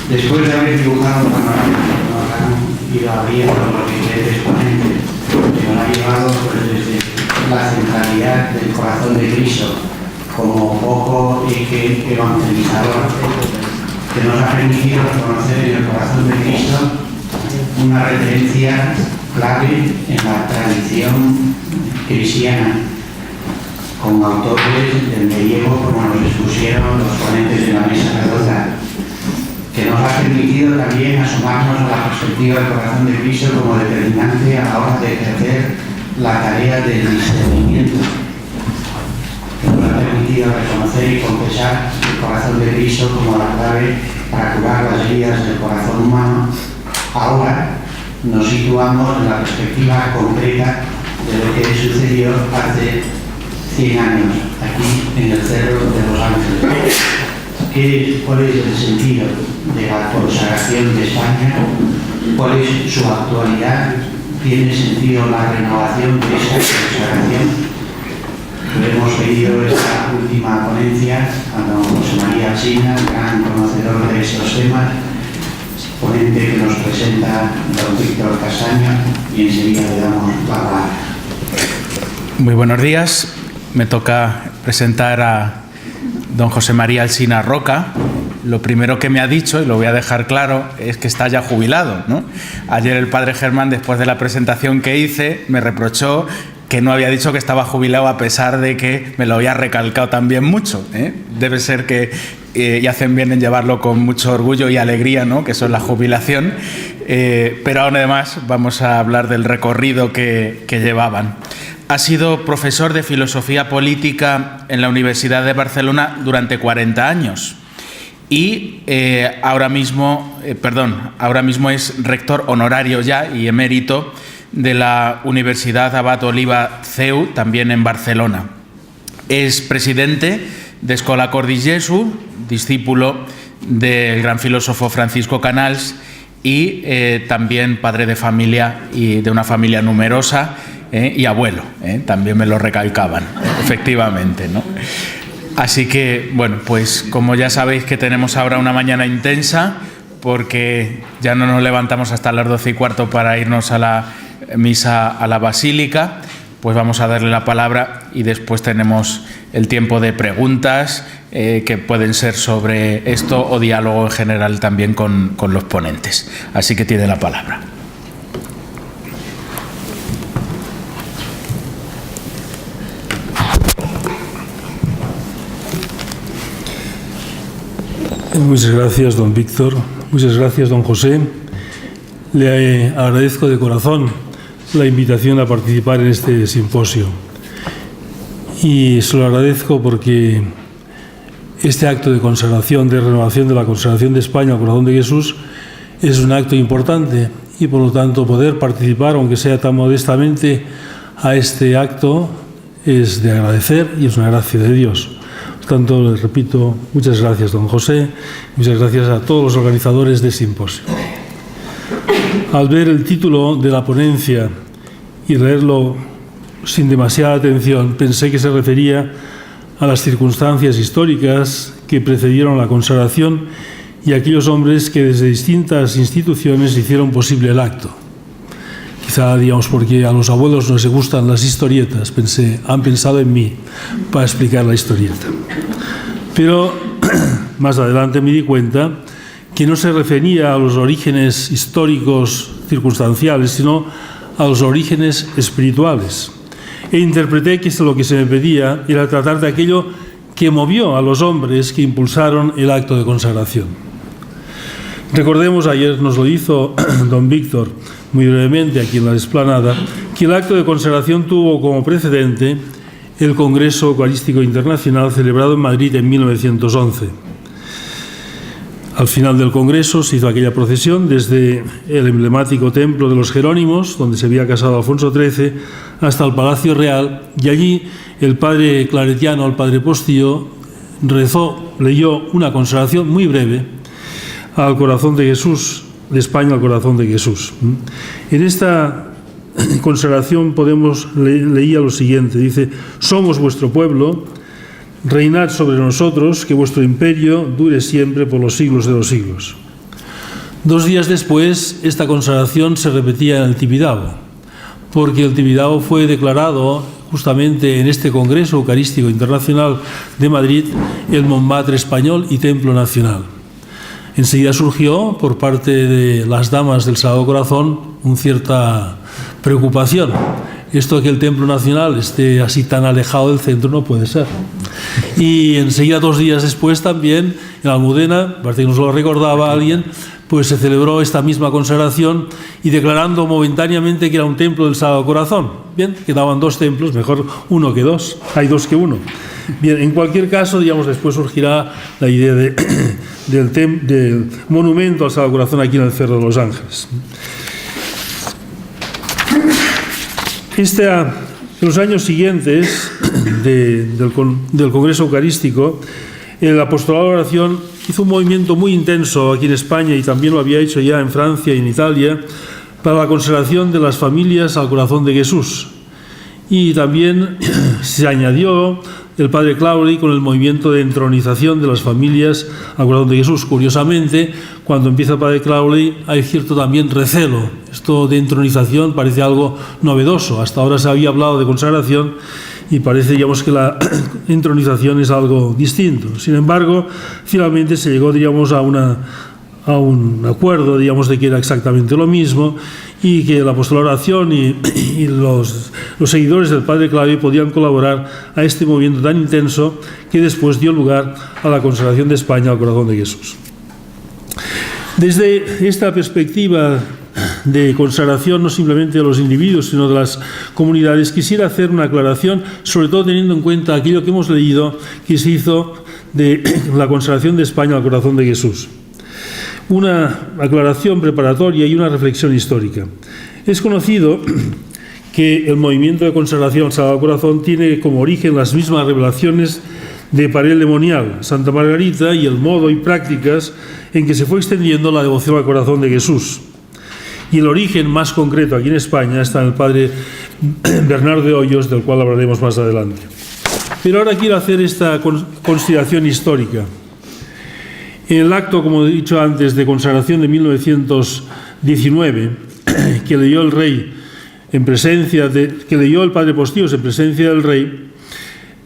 Después de haber dibujado un panorama que nos han ido abriendo los diferentes ponentes, que nos ha llevado desde la centralidad del corazón de Cristo como foco eje evangelizador, que nos ha permitido reconocer en el corazón de Cristo una referencia clave en la tradición cristiana, con autores del medievo como nos expusieron los ponentes de la mesa redonda, que nos ha permitido también asomarnos a la perspectiva del corazón de Cristo como determinante a la hora de ejercer la tarea del discernimiento, que nos ha permitido reconocer y confesar el corazón de Cristo como la clave para curar las heridas del corazón humano. Ahora nos situamos en la perspectiva concreta de lo que sucedió hace 100 años, aquí en el Cerro de los Ángeles. ¿Cuál es el sentido de la consagración de España? ¿Cuál es su actualidad? ¿Tiene sentido la renovación de esa consagración? Hemos pedido esta última ponencia a don José María Alsina, gran conocedor de estos temas, ponente que nos presenta don Víctor Castaño, y enseguida le damos la palabra. Muy buenos días. Me toca presentar a don José María Alsina Roca. Lo primero que me ha dicho, y lo voy a dejar claro, es que está ya jubilado, ¿no? Ayer el padre Germán, después de la presentación que hice, me reprochó que no había dicho que estaba jubilado, a pesar de que me lo había recalcado también mucho, ¿eh? Debe ser que y hacen bien en llevarlo con mucho orgullo y alegría, ¿no? Que eso es la jubilación, pero además vamos a hablar del recorrido que llevaban. Ha sido profesor de filosofía política en la Universidad de Barcelona durante 40 años y ahora mismo es rector honorario ya y emérito de la Universidad Abat Oliba CEU, también en Barcelona. Es presidente de Escola Cor de Jesús, discípulo del gran filósofo Francisco Canals y también padre de familia y de una familia numerosa. Y abuelo, también me lo recalcaban, efectivamente, ¿no? Así que, bueno, pues como ya sabéis que tenemos ahora una mañana intensa, porque ya no nos levantamos hasta las 12:15 para irnos a la misa a la Basílica, pues vamos a darle la palabra y después tenemos el tiempo de preguntas que pueden ser sobre esto o diálogo en general también con los ponentes. Así que tiene la palabra. Muchas gracias, don Víctor. Muchas gracias, don José. Le agradezco de corazón la invitación a participar en este simposio. Y se lo agradezco porque este acto de consagración, de renovación de la consagración de España al corazón de Jesús, es un acto importante y, por lo tanto, poder participar, aunque sea tan modestamente, a este acto es de agradecer y es una gracia de Dios. Por tanto, les repito, muchas gracias, don José, muchas gracias a todos los organizadores de simposio. Al ver el título de la ponencia y leerlo sin demasiada atención, pensé que se refería a las circunstancias históricas que precedieron la consagración y a aquellos hombres que desde distintas instituciones hicieron posible el acto. Quizá, digamos, porque a los abuelos no les gustan las historietas, han pensado en mí para explicar la historieta. Pero más adelante me di cuenta que no se refería a los orígenes históricos circunstanciales, sino a los orígenes espirituales. E interpreté que lo que se me pedía era tratar de aquello que movió a los hombres que impulsaron el acto de consagración. Recordemos, ayer nos lo hizo don Víctor muy brevemente aquí en la explanada, que el acto de consagración tuvo como precedente el Congreso Eucarístico Internacional celebrado en Madrid en 1911. Al final del Congreso se hizo aquella procesión desde el emblemático templo de los Jerónimos, donde se había casado Alfonso XIII, hasta el Palacio Real, y allí el padre claretiano, el padre Postillo, leyó una consagración muy breve al corazón de Jesús, de España al corazón de Jesús. En esta consagración leía lo siguiente, dice: somos vuestro pueblo, reinad sobre nosotros, que vuestro imperio dure siempre por los siglos de los siglos. 2 días después, esta consagración se repetía en el Tibidabo, porque el Tibidabo fue declarado justamente en este Congreso Eucarístico Internacional de Madrid el Montmartre español y Templo Nacional. Enseguida surgió, por parte de las damas del Sagrado Corazón, una cierta preocupación. Esto de que el Templo Nacional esté así tan alejado del centro no puede ser. Y enseguida, 2 días después, también en Almudena, parece que nos lo recordaba alguien, pues se celebró esta misma consagración y declarando momentáneamente que era un templo del Sagrado Corazón. Bien, quedaban 2 templos, mejor 1 que 2, hay 2 que 1. Bien, en cualquier caso, digamos, después surgirá la idea del monumento al Sagrado Corazón aquí en el Cerro de los Ángeles. En los años siguientes del Congreso Eucarístico, el Apostolado de la Oración hizo un movimiento muy intenso aquí en España y también lo había hecho ya en Francia y en Italia para la consagración de las familias al corazón de Jesús. Y también se añadió el Padre Claudi con el movimiento de entronización de las familias al corazón de Jesús. Curiosamente, cuando empieza el Padre Claudi hay cierto también recelo. Esto de entronización parece algo novedoso. Hasta ahora se había hablado de consagración y parece, digamos, que la entronización es algo distinto. Sin embargo, finalmente se llegó, digamos, a un acuerdo, digamos, de que era exactamente lo mismo y que el Apostolado de la Oración y los seguidores del Padre Claudio podían colaborar a este movimiento tan intenso que después dio lugar a la consagración de España al corazón de Jesús. Desde esta perspectiva de consagración no simplemente de los individuos, sino de las comunidades, quisiera hacer una aclaración, sobre todo teniendo en cuenta aquello que hemos leído que se hizo de la consagración de España al corazón de Jesús. Una aclaración preparatoria y una reflexión histórica. Es conocido que el movimiento de consagración al Sagrado Corazón tiene como origen las mismas revelaciones de Parel de Monial, Santa Margarita, y el modo y prácticas en que se fue extendiendo la devoción al corazón de Jesús. Y el origen más concreto aquí en España está en el Padre Bernardo de Hoyos, del cual hablaremos más adelante. Pero ahora quiero hacer esta consideración histórica. En el acto, como he dicho antes, de consagración de 1919, que leyó el rey que leyó el Padre Postíos en presencia del rey,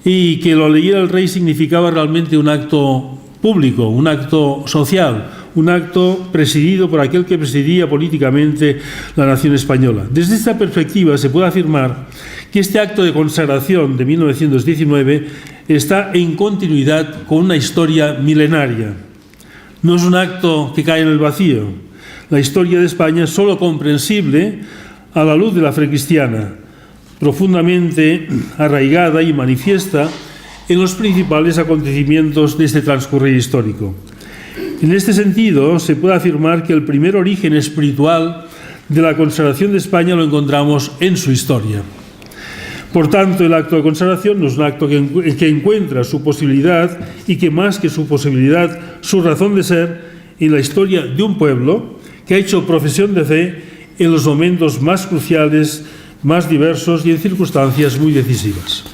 y que lo leyera el rey significaba realmente un acto público, un acto social, un acto presidido por aquel que presidía políticamente la nación española. Desde esta perspectiva se puede afirmar que este acto de consagración de 1919 está en continuidad con una historia milenaria. No es un acto que cae en el vacío. La historia de España es sólo comprensible a la luz de la fe cristiana, profundamente arraigada y manifiesta en los principales acontecimientos de este transcurrir histórico. En este sentido, se puede afirmar que el primer origen espiritual de la consagración de España lo encontramos en su historia. Por tanto, el acto de consagración no es un acto que encuentra su posibilidad y que más que su posibilidad, su razón de ser en la historia de un pueblo que ha hecho profesión de fe en los momentos más cruciales, más diversos y en circunstancias muy decisivas.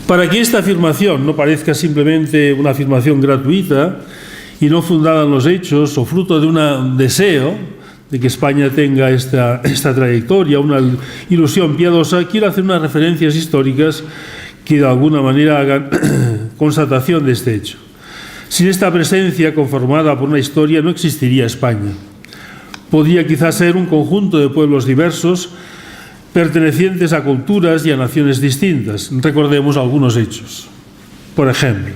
Para que esta afirmación no parezca simplemente una afirmación gratuita y no fundada en los hechos o fruto de un deseo de que España tenga esta trayectoria, una ilusión piadosa, quiero hacer unas referencias históricas que de alguna manera hagan constatación de este hecho. Sin esta presencia conformada por una historia no existiría España. Podría quizás ser un conjunto de pueblos diversos pertenecientes a culturas y a naciones distintas. Recordemos algunos hechos. Por ejemplo,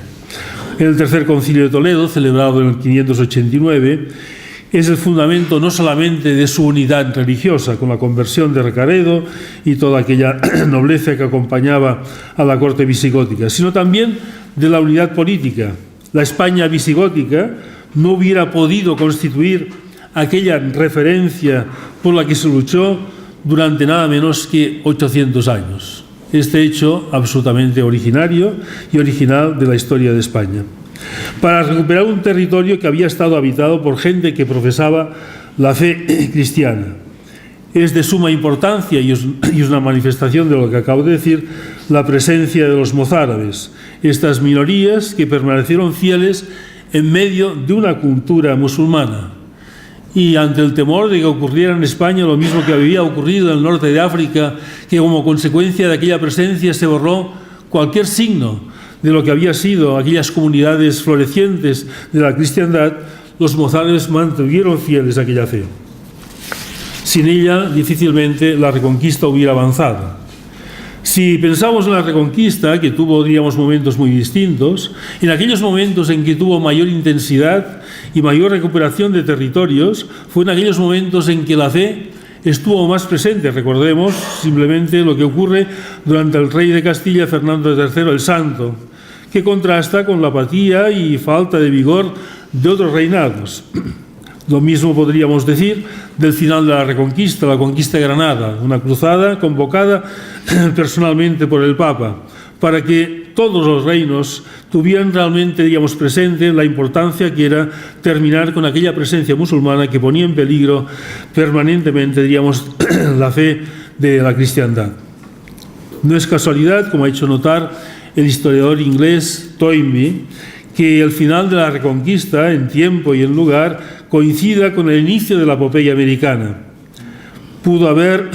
en el Tercer Concilio de Toledo, celebrado en el 589, es el fundamento no solamente de su unidad religiosa, con la conversión de Recaredo y toda aquella nobleza que acompañaba a la corte visigótica, sino también de la unidad política. La España visigótica no hubiera podido constituir aquella referencia por la que se luchó durante nada menos que 800 años. Este hecho absolutamente originario y original de la historia de España. Para recuperar un territorio que había estado habitado por gente que profesaba la fe cristiana. Es de suma importancia, y es una manifestación de lo que acabo de decir, la presencia de los mozárabes, estas minorías que permanecieron fieles en medio de una cultura musulmana. Y ante el temor de que ocurriera en España lo mismo que había ocurrido en el norte de África, que como consecuencia de aquella presencia se borró cualquier signo de lo que había sido aquellas comunidades florecientes de la cristiandad, los mozárabes mantuvieron fieles a aquella fe. Sin ella, difícilmente la Reconquista hubiera avanzado. Si pensamos en la Reconquista, que tuvo, diríamos, momentos muy distintos, en aquellos momentos en que tuvo mayor intensidad y mayor recuperación de territorios, fue en aquellos momentos en que la fe estuvo más presente. Recordemos simplemente lo que ocurre durante el rey de Castilla, Fernando III el Santo, que contrasta con la apatía y falta de vigor de otros reinados. Lo mismo podríamos decir del final de la Reconquista, la conquista de Granada, una cruzada convocada personalmente por el Papa, para que todos los reinos tuvieran realmente, digamos, presente la importancia que era terminar con aquella presencia musulmana que ponía en peligro permanentemente, diríamos, la fe de la cristiandad. No es casualidad, como ha hecho notar el historiador inglés Toynbee, que el final de la Reconquista, en tiempo y en lugar, coincida con el inicio de la epopeya americana. Pudo haber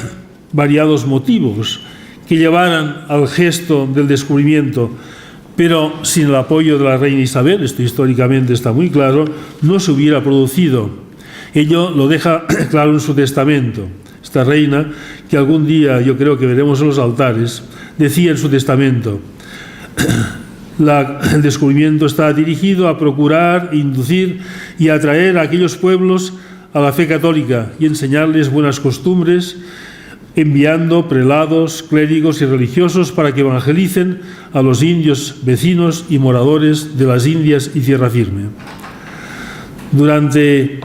variados motivos que llevaran al gesto del descubrimiento, pero sin el apoyo de la reina Isabel, esto históricamente está muy claro, no se hubiera producido. Ello lo deja claro en su testamento. Esta reina, que algún día yo creo que veremos en los altares, decía en su testamento: el descubrimiento está dirigido a procurar, inducir y atraer a aquellos pueblos a la fe católica y enseñarles buenas costumbres, enviando prelados, clérigos y religiosos para que evangelicen a los indios vecinos y moradores de las Indias y Tierra Firme.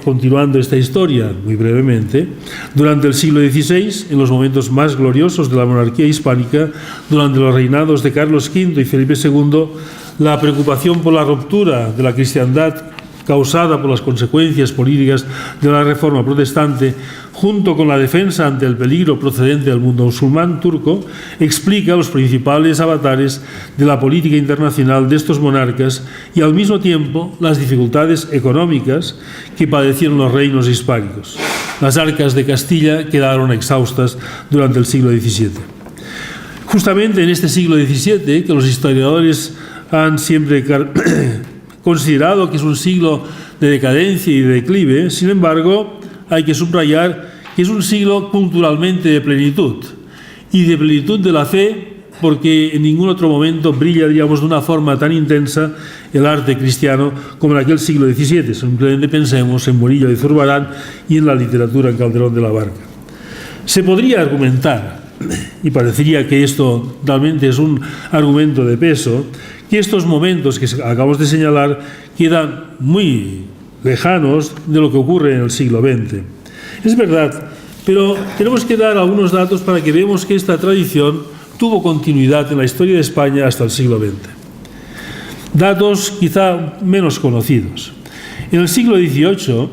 Continuando esta historia muy brevemente, durante el siglo XVI, en los momentos más gloriosos de la monarquía hispánica, durante los reinados de Carlos V y Felipe II, la preocupación por la ruptura de la cristiandad causada por las consecuencias políticas de la reforma protestante, junto con la defensa ante el peligro procedente del mundo musulmán turco, explica los principales avatares de la política internacional de estos monarcas y, al mismo tiempo, las dificultades económicas que padecieron los reinos hispánicos. Las arcas de Castilla quedaron exhaustas durante el siglo XVII. Justamente en este siglo XVII, que los historiadores han siempre considerado que es un siglo de decadencia y de declive, sin embargo, hay que subrayar que es un siglo culturalmente de plenitud, y de plenitud de la fe, porque en ningún otro momento brilla, digamos, de una forma tan intensa el arte cristiano como en aquel siglo XVII. Simplemente pensemos en Murillo de Zurbarán y en la literatura en Calderón de la Barca. Se podría argumentar, y parecería que esto realmente es un argumento de peso, que estos momentos que acabamos de señalar quedan muy lejanos de lo que ocurre en el siglo XX. Es verdad, pero tenemos que dar algunos datos para que veamos que esta tradición tuvo continuidad en la historia de España hasta el siglo XX. Datos quizá menos conocidos. En el siglo XVIII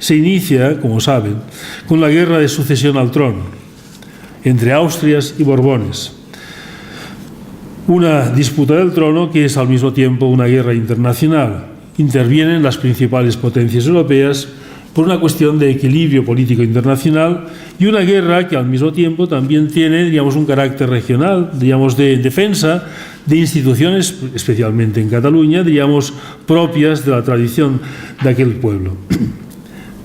se inicia, como saben, con la guerra de sucesión al trono entre Austrias y Borbones. Una disputa del trono que es al mismo tiempo una guerra internacional. Intervienen las principales potencias europeas por una cuestión de equilibrio político internacional y una guerra que al mismo tiempo también tiene, digamos, un carácter regional, digamos, de defensa de instituciones, especialmente en Cataluña, digamos, propias de la tradición de aquel pueblo.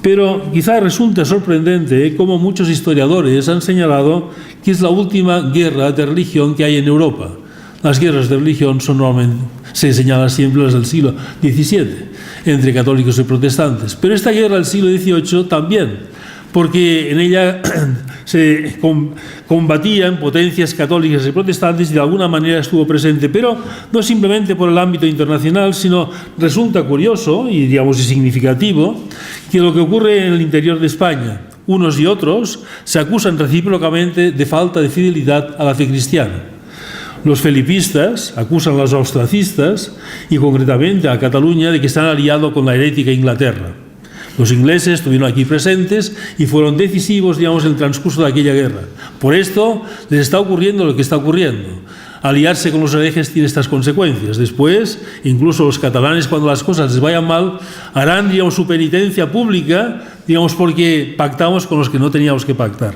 Pero quizá resulta sorprendente cómo muchos historiadores han señalado que es la última guerra de religión que hay en Europa. Las guerras de religión son normalmente, se señalan siempre las del siglo XVII, entre católicos y protestantes. Pero esta guerra del siglo XVIII también, porque en ella se combatían potencias católicas y protestantes y de alguna manera estuvo presente, pero no simplemente por el ámbito internacional, sino resulta curioso y, digamos, significativo que lo que ocurre en el interior de España, unos y otros se acusan recíprocamente de falta de fidelidad a la fe cristiana. Los felipistas acusan a los austracistas y concretamente a Cataluña de que están aliados con la herética Inglaterra. Los ingleses estuvieron aquí presentes y fueron decisivos, digamos, en el transcurso de aquella guerra. Por esto les está ocurriendo lo que está ocurriendo. aliarse con los herejes tiene estas consecuencias. Después, incluso los catalanes, cuando las cosas les vayan mal, harán, digamos, su penitencia pública, digamos, porque pactamos con los que no teníamos que pactar.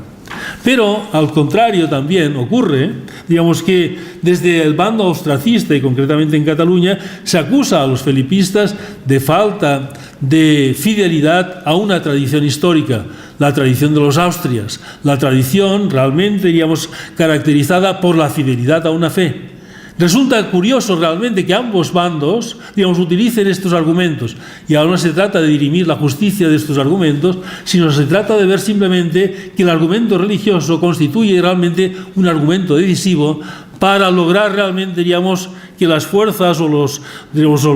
Pero, al contrario, también ocurre, digamos, que desde el bando austracista, y concretamente en Cataluña, se acusa a los felipistas de falta de fidelidad a una tradición histórica, la tradición de los Austrias, la tradición realmente, diríamos, caracterizada por la fidelidad a una fe. Resulta curioso realmente que ambos bandos, digamos, utilicen estos argumentos, y ahora no se trata de dirimir la justicia de estos argumentos, sino se trata de ver simplemente que el argumento religioso constituye realmente un argumento decisivo para lograr realmente, digamos, que las fuerzas o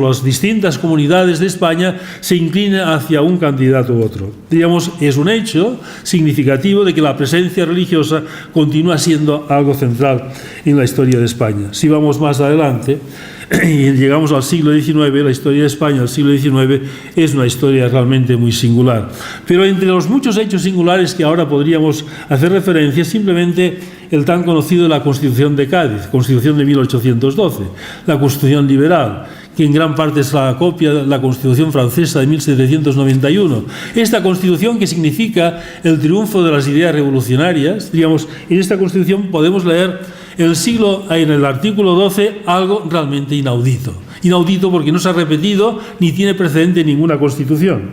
las distintas comunidades de España se inclinen hacia un candidato u otro. Digamos, es un hecho significativo de que la presencia religiosa continúa siendo algo central en la historia de España. Si vamos más adelante y llegamos al siglo XIX, la historia de España del siglo XIX es una historia realmente muy singular. Pero entre los muchos hechos singulares que ahora podríamos hacer referencia, simplemente el tan conocido de la Constitución de Cádiz, Constitución de 1812, la Constitución liberal, que en gran parte es la copia de la Constitución francesa de 1791. Esta Constitución, que significa el triunfo de las ideas revolucionarias, digamos, en esta Constitución podemos leer en el artículo 12 algo realmente inaudito. Inaudito porque no se ha repetido ni tiene precedente en ninguna Constitución.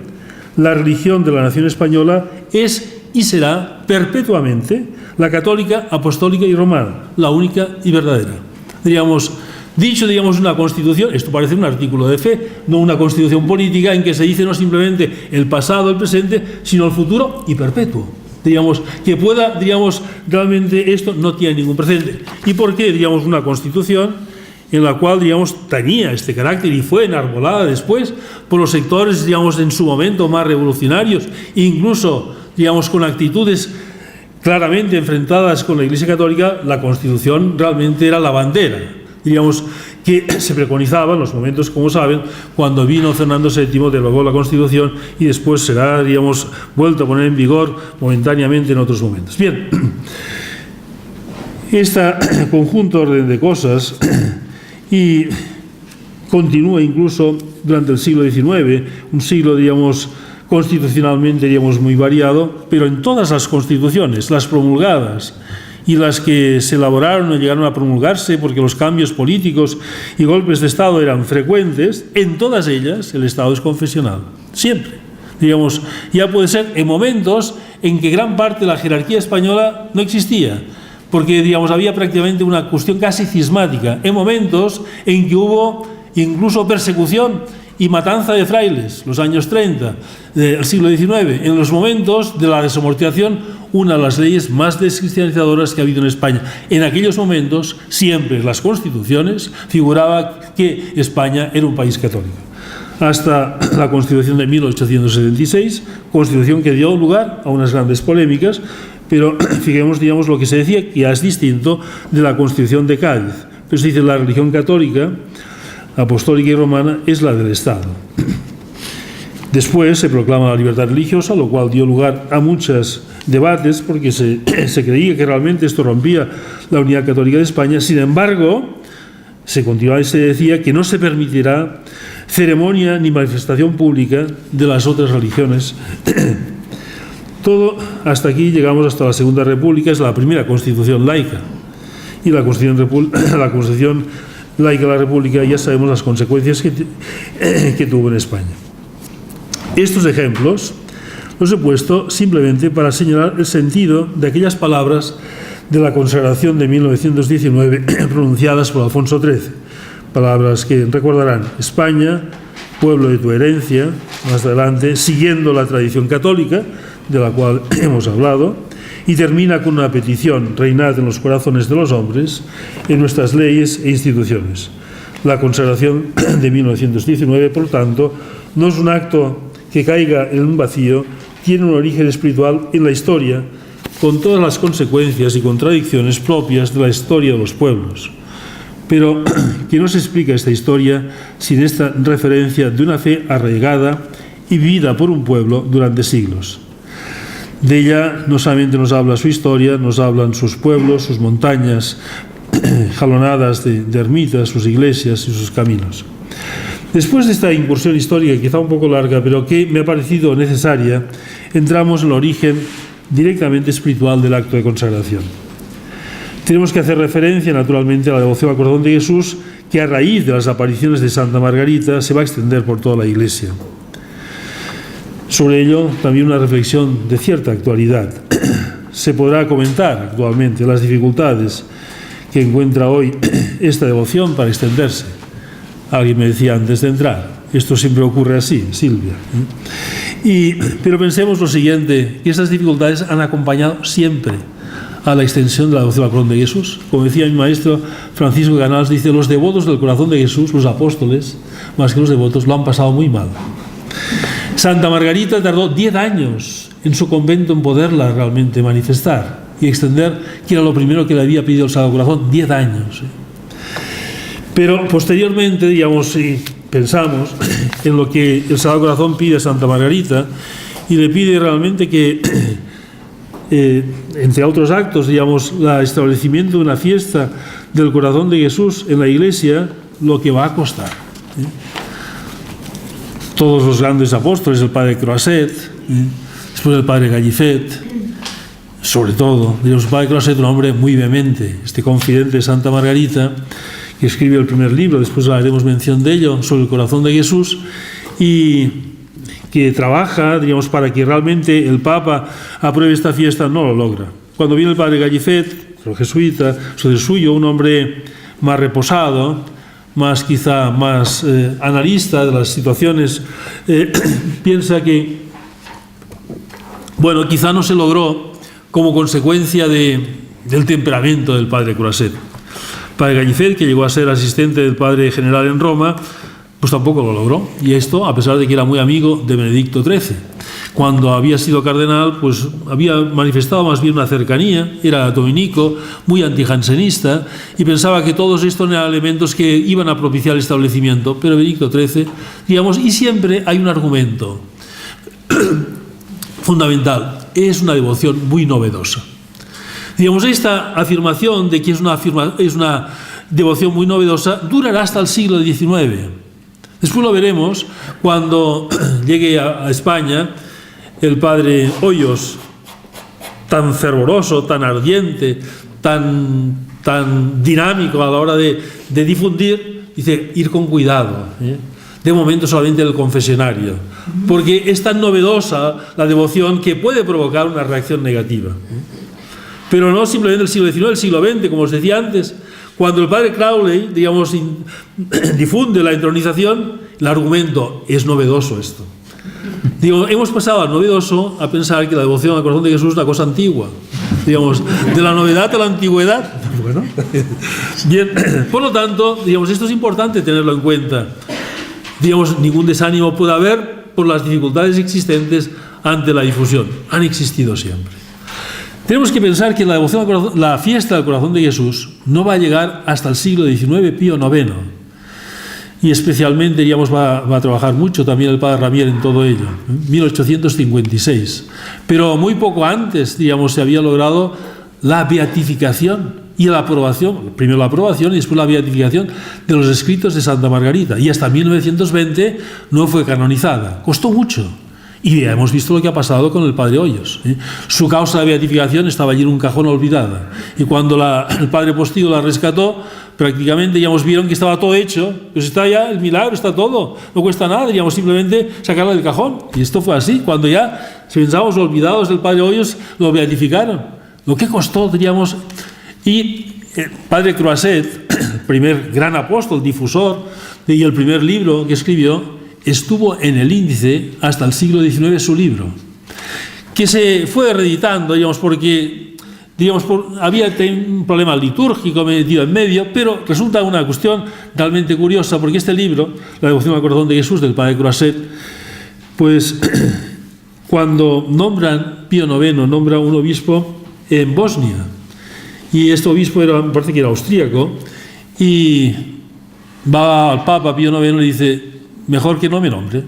La religión de la nación española es y será perpetuamente la católica, apostólica y romana, la única y verdadera. Dicho, una constitución, esto parece un artículo de fe, no una constitución política en que se dice no simplemente el pasado, el presente, sino el futuro y perpetuo. Que pueda, realmente esto no tiene ningún precedente. ¿Y por qué, una constitución en la cual, tenía este carácter y fue enarbolada después por los sectores, en su momento más revolucionarios, incluso, con actitudes claramente enfrentadas con la Iglesia Católica? La Constitución realmente era la bandera, que se preconizaba en los momentos, como saben, cuando vino Fernando VII, derogó la Constitución y después será, vuelto a poner en vigor momentáneamente en otros momentos. Bien, este conjunto orden de cosas y continúa incluso durante el siglo XIX, un siglo, constitucionalmente, muy variado, pero en todas las constituciones, las promulgadas y las que se elaboraron o llegaron a promulgarse porque los cambios políticos y golpes de Estado eran frecuentes, en todas ellas el Estado es confesional, siempre. Ya puede ser en momentos en que gran parte de la jerarquía española no existía, porque, había prácticamente una cuestión casi cismática, en momentos en que hubo incluso persecución y matanza de frailes, los años 30 del siglo XIX, en los momentos de la desamortización, una de las leyes más descristianizadoras que ha habido en España. En aquellos momentos, siempre en las constituciones, figuraba que España era un país católico. Hasta la Constitución de 1876, Constitución que dio lugar a unas grandes polémicas, pero fijemos, lo que se decía, que ya es distinto de la Constitución de Cádiz. Pero se dice la religión católica, apostólica y romana es la del Estado. Después se proclama la libertad religiosa, lo cual dio lugar a muchos debates porque se creía que realmente esto rompía la unidad católica de España. Sin embargo, se continuaba y se decía que no se permitirá ceremonia ni manifestación pública de las otras religiones. Todo hasta aquí llegamos hasta la Segunda República, es la primera constitución laica. Y la constitución laica de la República, ya sabemos las consecuencias que tuvo en España. Estos ejemplos los he puesto simplemente para señalar el sentido de aquellas palabras de la consagración de 1919 pronunciadas por Alfonso XIII. Palabras que recordarán: España, pueblo de tu herencia, más adelante, siguiendo la tradición católica, de la cual hemos hablado, y termina con una petición: reinad en los corazones de los hombres, en nuestras leyes e instituciones. La consagración de 1919, por tanto, no es un acto que caiga en un vacío, tiene un origen espiritual en la historia, con todas las consecuencias y contradicciones propias de la historia de los pueblos. Pero que no se explica esta historia sin esta referencia de una fe arraigada y vivida por un pueblo durante siglos. De ella no solamente nos habla su historia, nos hablan sus pueblos, sus montañas jalonadas de ermitas, sus iglesias y sus caminos. Después de esta incursión histórica, quizá un poco larga, pero que me ha parecido necesaria, entramos en el origen directamente espiritual del acto de consagración. Tenemos que hacer referencia, naturalmente, a la devoción al corazón de Jesús, que a raíz de las apariciones de Santa Margarita se va a extender por toda la Iglesia. Sobre ello, también una reflexión de cierta actualidad. Se podrá comentar actualmente las dificultades que encuentra hoy esta devoción para extenderse. Alguien me decía antes de entrar, esto siempre ocurre así, Silvia. Pero pensemos lo siguiente, que estas dificultades han acompañado siempre a la extensión de la devoción al corazón de Jesús. Como decía mi maestro Francisco Canals, dice, los devotos del corazón de Jesús, los apóstoles, más que los devotos, lo han pasado muy mal. Santa Margarita tardó 10 años en su convento en poderla realmente manifestar y extender, que era lo primero que le había pedido el Sagrado Corazón, 10 años. Pero posteriormente, digamos, si pensamos en lo que el Sagrado Corazón pide a Santa Margarita, y le pide realmente que, entre otros actos, digamos, el establecimiento de una fiesta del corazón de Jesús en la Iglesia, lo que va a costar. Todos los grandes apóstoles, el padre Croisset, después el padre Gallifet, sobre todo, digamos, el padre Croisset, un hombre muy vehemente, este confidente de Santa Margarita, que escribe el primer libro, después haremos mención de ello, sobre el corazón de Jesús, y que trabaja, digamos, para que realmente el Papa apruebe esta fiesta, no lo logra. Cuando viene el padre Gallifet, el jesuita, el suyo, un hombre más reposado, quizá más analista de las situaciones, piensa que, bueno, quizá no se logró como consecuencia del temperamento del padre Croisset. Padre Gallifet, que llegó a ser asistente del padre general en Roma, pues tampoco lo logró. Y esto, a pesar de que era muy amigo de Benedicto XIII. Cuando había sido cardenal, pues había manifestado más bien una cercanía, era dominico, muy antijansenista, y pensaba que todos estos eran elementos que iban a propiciar el establecimiento. Pero Benedicto XIII, digamos, y siempre hay un argumento fundamental, es una devoción muy novedosa. Digamos, esta afirmación de que es una devoción muy novedosa durará hasta el siglo XIX. Después lo veremos cuando llegue a España el padre Hoyos, tan fervoroso, tan ardiente, tan dinámico a la hora de difundir, dice, ir con cuidado, de momento solamente el confesionario, porque es tan novedosa la devoción que puede provocar una reacción negativa. Pero no simplemente el siglo XIX, el siglo XX, como os decía antes, cuando el padre Crowley, digamos, difunde la entronización, el argumento es novedoso esto. Digo, hemos pasado al novedoso a pensar que la devoción al corazón de Jesús es una cosa antigua. Digamos, de la novedad a la antigüedad. Bueno, bien, por lo tanto, digamos, esto es importante tenerlo en cuenta. Digamos, ningún desánimo puede haber por las dificultades existentes ante la difusión. Han existido siempre. Tenemos que pensar que la devoción al corazón, la fiesta del corazón de Jesús no va a llegar hasta el siglo XIX, Pío IX. Y especialmente, digamos, va a trabajar mucho también el padre Ramier en todo ello, 1856. Pero muy poco antes, digamos, se había logrado la beatificación y la aprobación, primero la aprobación y después la beatificación de los escritos de Santa Margarita. Y hasta 1920 no fue canonizada. Costó mucho. Y ya hemos visto lo que ha pasado con el padre Hoyos. Su causa de beatificación estaba allí en un cajón olvidada. Y cuando el padre Postigo la rescató, prácticamente ya vieron que estaba todo hecho. Pues está ya, el milagro está todo. No cuesta nada, digamos, simplemente sacarla del cajón. Y esto fue así. Cuando ya pensábamos olvidados del padre Hoyos, lo beatificaron. Lo que costó, diríamos. Y el padre Croisset, el primer gran apóstol, difusor, y el primer libro que escribió, estuvo en el índice hasta el siglo XIX su libro, que se fue reeditando, digamos, porque había un problema litúrgico metido en medio, pero resulta una cuestión realmente curiosa, porque este libro, La devoción al corazón de Jesús, del padre Croisset, pues cuando Pío IX nombra un obispo en Bosnia, y este obispo me parece que era austríaco, y va al Papa Pío IX y le dice: mejor que no me nombre,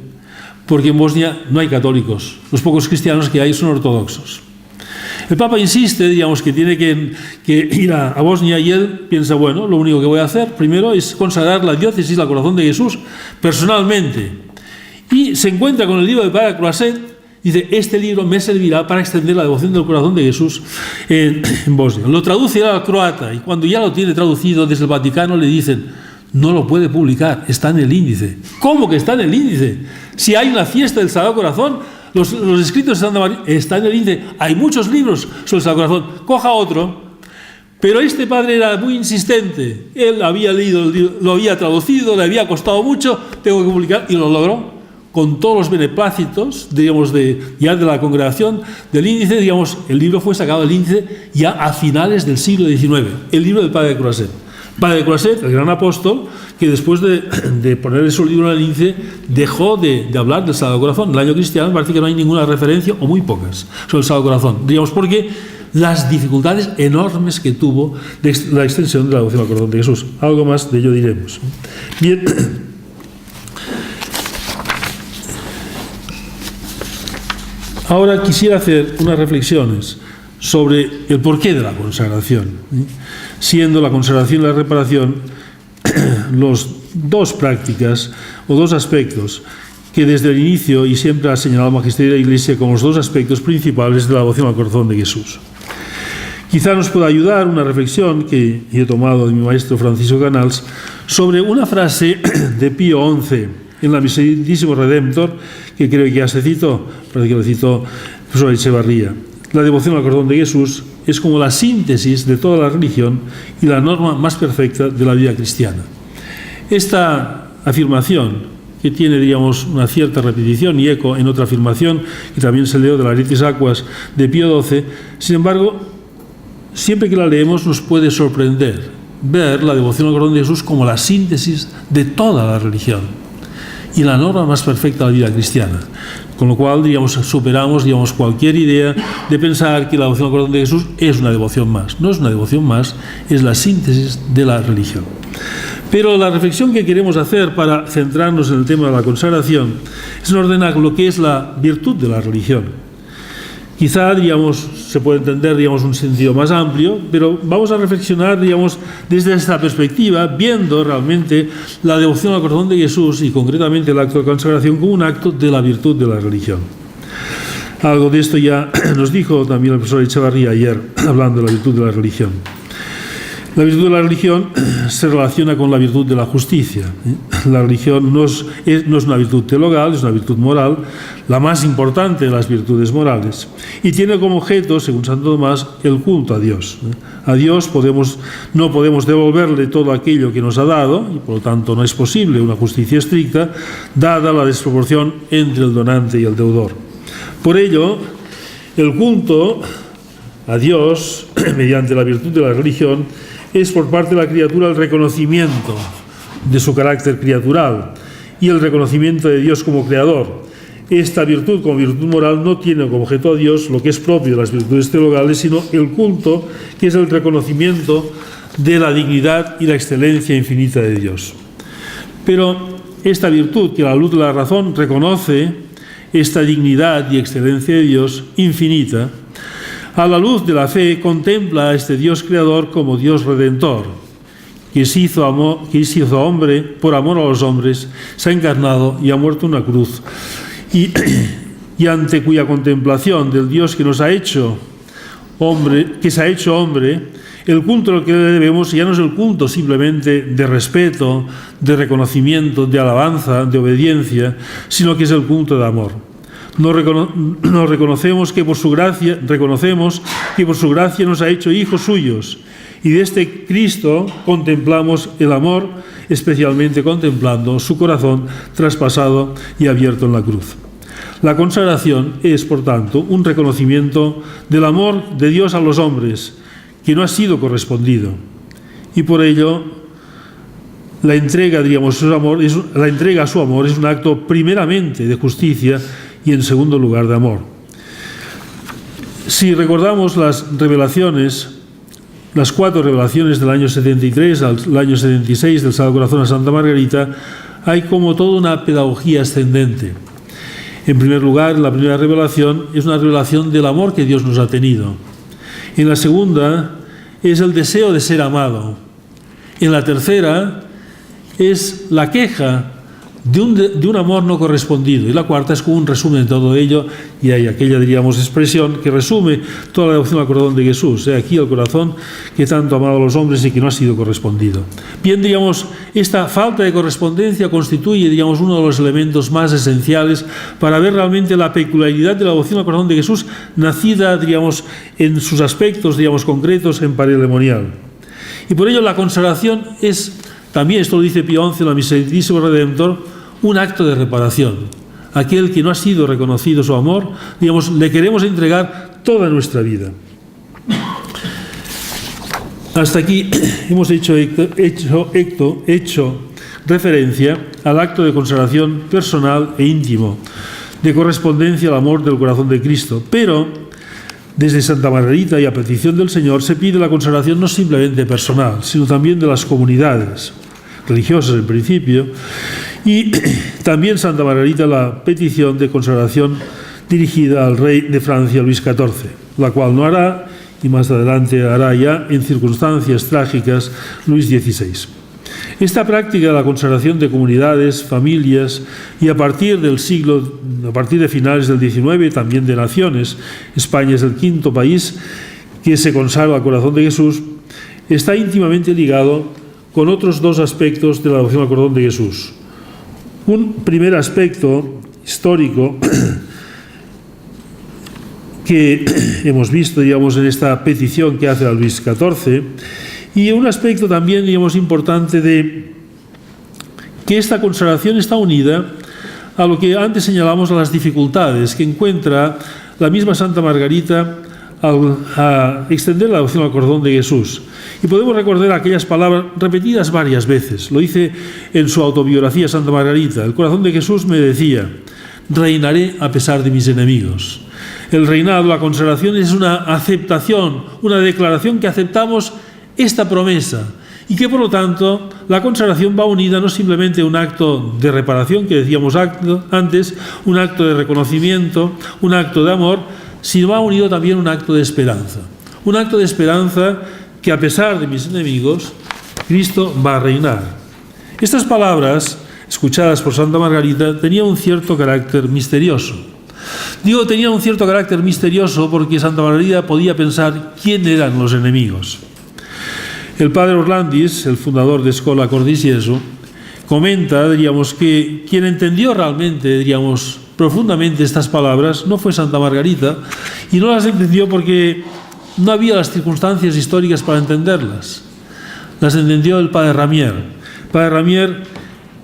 porque en Bosnia no hay católicos, los pocos cristianos que hay son ortodoxos. El Papa insiste, digamos, que tiene que ir a Bosnia, y él piensa, bueno, lo único que voy a hacer primero es consagrar la diócesis al corazón de Jesús personalmente. Y se encuentra con el libro de Padre Croiset. Dice, este libro me servirá para extender la devoción del corazón de Jesús en Bosnia. Lo traduce al croata, y cuando ya lo tiene traducido desde el Vaticano le dicen, no lo puede publicar, está en el índice. ¿Cómo que está en el índice? Si hay una fiesta del Sagrado Corazón, los escritos de Santa María están en el índice. Hay muchos libros sobre el Sagrado Corazón, coja otro. Pero este padre era muy insistente. Él había leído el libro, lo había traducido, le había costado mucho, tengo que publicar, y lo logró. Con todos los beneplácitos, digamos, ya de la congregación, del índice, digamos, el libro fue sacado del índice ya a finales del siglo XIX, el libro del Padre Croiset. Padre Croiset, el gran apóstol, que después de poner su libro en el índice, dejó de hablar del Sagrado Corazón. En el año cristiano parece que no hay ninguna referencia, o muy pocas, sobre el Sagrado Corazón. Digamos, porque las dificultades enormes que tuvo de la extensión de la devoción al corazón de Jesús. Algo más de ello diremos. Bien. Ahora quisiera hacer unas reflexiones sobre el porqué de la consagración, siendo la consagración y la reparación los dos prácticas o dos aspectos que desde el inicio y siempre ha señalado el Magisterio de la Iglesia como los dos aspectos principales de la devoción al corazón de Jesús. Quizá nos pueda ayudar una reflexión que he tomado de mi maestro Francisco Canals sobre una frase de Pío XI en la Miseridísimo Redemptor, que creo que ya se citó, parece que lo citó el profesor Echevarría. La devoción al corazón de Jesús es como la síntesis de toda la religión y la norma más perfecta de la vida cristiana. Esta afirmación, que tiene, digamos, una cierta repetición y eco en otra afirmación, que también se leyó de la Aretis Aquas de Pío XII, sin embargo, siempre que la leemos nos puede sorprender ver la devoción al corazón de Jesús como la síntesis de toda la religión y la norma más perfecta de la vida cristiana. Con lo cual, digamos, superamos, digamos, cualquier idea de pensar que la devoción al corazón de Jesús es una devoción más. No es una devoción más, es la síntesis de la religión. Pero la reflexión que queremos hacer para centrarnos en el tema de la consagración es ordenar lo que es la virtud de la religión. Quizá, digamos, se puede entender, digamos, un sentido más amplio, pero vamos a reflexionar, digamos, desde esta perspectiva, viendo realmente la devoción al corazón de Jesús y concretamente el acto de consagración como un acto de la virtud de la religión. Algo de esto ya nos dijo también el profesor Echevarría ayer, hablando de la virtud de la religión. La virtud de la religión se relaciona con la virtud de la justicia. La religión no es una virtud teologal, es una virtud moral, la más importante de las virtudes morales. Y tiene como objeto, según Santo Tomás, el culto a Dios. A Dios no podemos devolverle todo aquello que nos ha dado, y por lo tanto no es posible una justicia estricta, dada la desproporción entre el donante y el deudor. Por ello, el culto a Dios, mediante la virtud de la religión, es por parte de la criatura el reconocimiento de su carácter criatural y el reconocimiento de Dios como creador. Esta virtud, como virtud moral, no tiene como objeto a Dios lo que es propio de las virtudes teologales, sino el culto, que es el reconocimiento de la dignidad y la excelencia infinita de Dios. Pero esta virtud, que a la luz de la razón reconoce esta dignidad y excelencia de Dios infinita, a la luz de la fe contempla a este Dios creador como Dios redentor, que se hizo hombre por amor a los hombres, se ha encarnado y ha muerto en una cruz, y ante cuya contemplación del Dios que nos ha hecho hombre, que se ha hecho hombre, el culto al que le debemos ya no es el culto simplemente de respeto, de reconocimiento, de alabanza, de obediencia, sino que es el culto de amor. Reconocemos que por su gracia nos ha hecho hijos suyos, y de este Cristo contemplamos el amor, especialmente contemplando su corazón traspasado y abierto en la cruz. La consagración es, por tanto, un reconocimiento del amor de Dios a los hombres, que no ha sido correspondido, y por ello la entrega, a su amor es un acto primeramente de justicia y en segundo lugar de amor. Si recordamos las revelaciones, las 4 revelaciones del año 73 al año 76 del Sagrado Corazón a Santa Margarita, hay como toda una pedagogía ascendente. En primer lugar, la primera revelación es una revelación del amor que Dios nos ha tenido. En la segunda es el deseo de ser amado. En la tercera es la queja de un amor no correspondido. Y la cuarta es como un resumen de todo ello, y hay aquella, diríamos, expresión que resume toda la devoción al corazón de Jesús. Aquí el corazón que tanto ha amado a los hombres y que no ha sido correspondido. Bien, diríamos, esta falta de correspondencia constituye, diríamos, uno de los elementos más esenciales para ver realmente la peculiaridad de la devoción al corazón de Jesús, nacida, diríamos, en sus aspectos, diríamos, concretos en parelemonial. Y por ello la consagración es también, esto lo dice Pío XI, la Misericordísimo Redentor, un acto de reparación. Aquel que no ha sido reconocido su amor, digamos, le queremos entregar toda nuestra vida. Hasta aquí hemos hecho referencia al acto de consagración personal e íntimo, de correspondencia al amor del corazón de Cristo. Pero desde Santa Margarita y a petición del Señor se pide la consagración no simplemente personal, sino también de las comunidades religiosas en principio, y también Santa Margarita la petición de consagración dirigida al rey de Francia, Luis XIV, la cual no hará, y más adelante hará ya en circunstancias trágicas, Luis XVI. Esta práctica de la consagración de comunidades, familias y a partir de finales del XIX también de naciones, España es el quinto país que se consagra al corazón de Jesús, está íntimamente ligado con otros dos aspectos de la devoción al corazón de Jesús. Un primer aspecto histórico que hemos visto, digamos, en esta petición que hace a Luis XIV, y un aspecto también, digamos, importante de que esta consagración está unida a lo que antes señalamos, a las dificultades que encuentra la misma Santa Margarita a extender la devoción al corazón de Jesús. Y podemos recordar aquellas palabras repetidas varias veces. Lo dice en su autobiografía Santa Margarita: el corazón de Jesús me decía, reinaré a pesar de mis enemigos. El reinado, la consagración, es una aceptación, una declaración que aceptamos esta promesa, y que por lo tanto la consagración va unida no simplemente a un acto de reparación, que decíamos antes, un acto de reconocimiento, un acto de amor, sino va unido también un acto de esperanza. Un acto de esperanza que a pesar de mis enemigos, Cristo va a reinar. Estas palabras, escuchadas por Santa Margarita, tenían un cierto carácter misterioso. Digo, tenía un cierto carácter misterioso porque Santa Margarita podía pensar quién eran los enemigos. El padre Orlandis, el fundador de Escola Cordis Jesu, comenta, diríamos, que quien entendió realmente, diríamos, profundamente estas palabras no fue Santa Margarita, y no las entendió porque no había las circunstancias históricas para entenderlas. Las entendió el padre Ramier. Padre Ramier,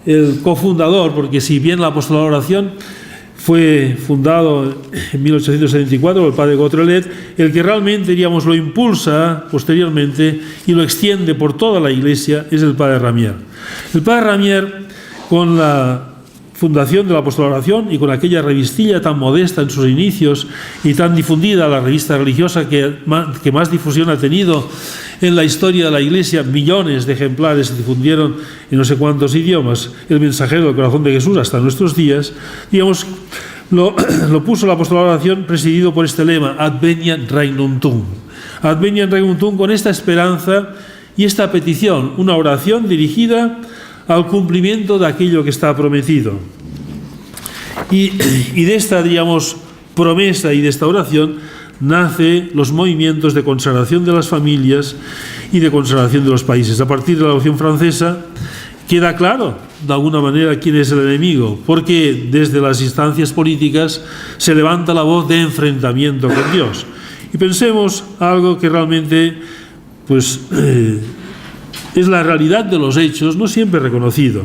el cofundador, porque si bien la apostolado de oración fue fundado en 1874 por el padre Gautrelet, el que realmente, diríamos, lo impulsa posteriormente y lo extiende por toda la Iglesia es el padre Ramier. El padre Ramier, con la fundación de la apostolado de oración y con aquella revistilla tan modesta en sus inicios y tan difundida, la revista religiosa que más difusión ha tenido en la historia de la Iglesia, millones de ejemplares se difundieron en no sé cuántos idiomas, el mensajero del corazón de Jesús hasta nuestros días, digamos, lo puso la apostolado de oración presidido por este lema, Adveniat Regnum Tuum. Adveniat Regnum Tuum, con esta esperanza y esta petición, una oración dirigida al cumplimiento de aquello que está prometido. Y de esta, diríamos, promesa y de esta oración nace los movimientos de consagración de las familias y de consagración de los países. A partir de la Revolución Francesa queda claro, de alguna manera, quién es el enemigo, porque desde las instancias políticas se levanta la voz de enfrentamiento con Dios. Y pensemos algo que realmente, pues, es la realidad de los hechos, no siempre reconocido.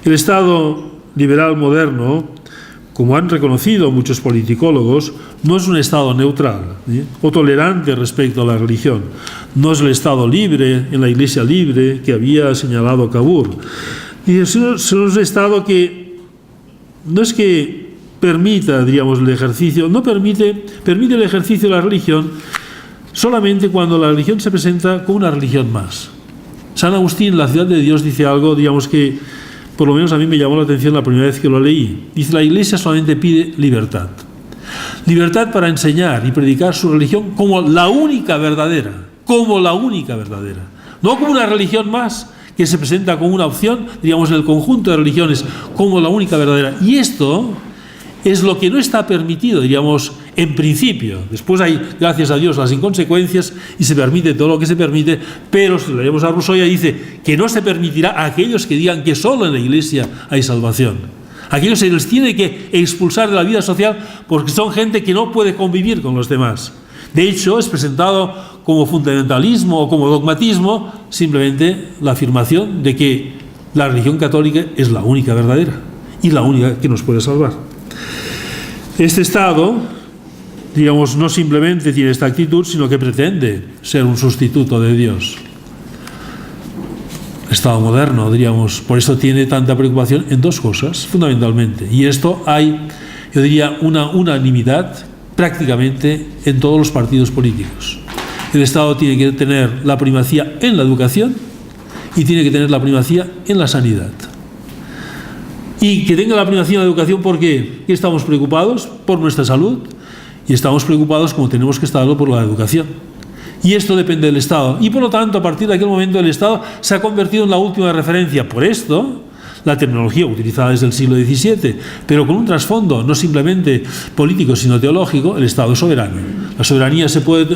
El Estado liberal moderno, como han reconocido muchos politicólogos, no es un Estado neutral, o tolerante respecto a la religión. No es el Estado libre, en la Iglesia libre, que había señalado Cavour. Es un Estado que no es que permita, diríamos, el ejercicio, no permite el ejercicio de la religión solamente cuando la religión se presenta como una religión más. San Agustín, La ciudad de Dios, dice algo, digamos, que por lo menos a mí me llamó la atención la primera vez que lo leí. Dice, la Iglesia solamente pide libertad. Libertad para enseñar y predicar su religión como la única verdadera, no como una religión más que se presenta como una opción, digamos, en el conjunto de religiones, como la única verdadera. Y esto es lo que no está permitido, diríamos, en principio. Después hay, gracias a Dios, las inconsecuencias y se permite todo lo que se permite, pero si leemos a Rousseau ya dice que no se permitirá a aquellos que digan que solo en la Iglesia hay salvación. Aquellos se les tiene que expulsar de la vida social porque son gente que no puede convivir con los demás. De hecho, es presentado como fundamentalismo o como dogmatismo simplemente la afirmación de que la religión católica es la única verdadera y la única que nos puede salvar. Este Estado, digamos, no simplemente tiene esta actitud, sino que pretende ser un sustituto de Dios. El Estado moderno, diríamos, por eso tiene tanta preocupación en dos cosas, fundamentalmente. Y esto hay, yo diría, una unanimidad prácticamente en todos los partidos políticos. El Estado tiene que tener la primacía en la educación y tiene que tener la primacía en la sanidad. Y que tenga la primacía en la educación, ¿por qué? ¿Qué estamos preocupados? Por nuestra salud, y estamos preocupados, como tenemos que estarlo, por la educación. Y esto depende del Estado. Y por lo tanto, a partir de aquel momento, el Estado se ha convertido en la última referencia. Por esto, la tecnología utilizada desde el siglo XVII, pero con un trasfondo no simplemente político, sino teológico, el Estado es soberano. La soberanía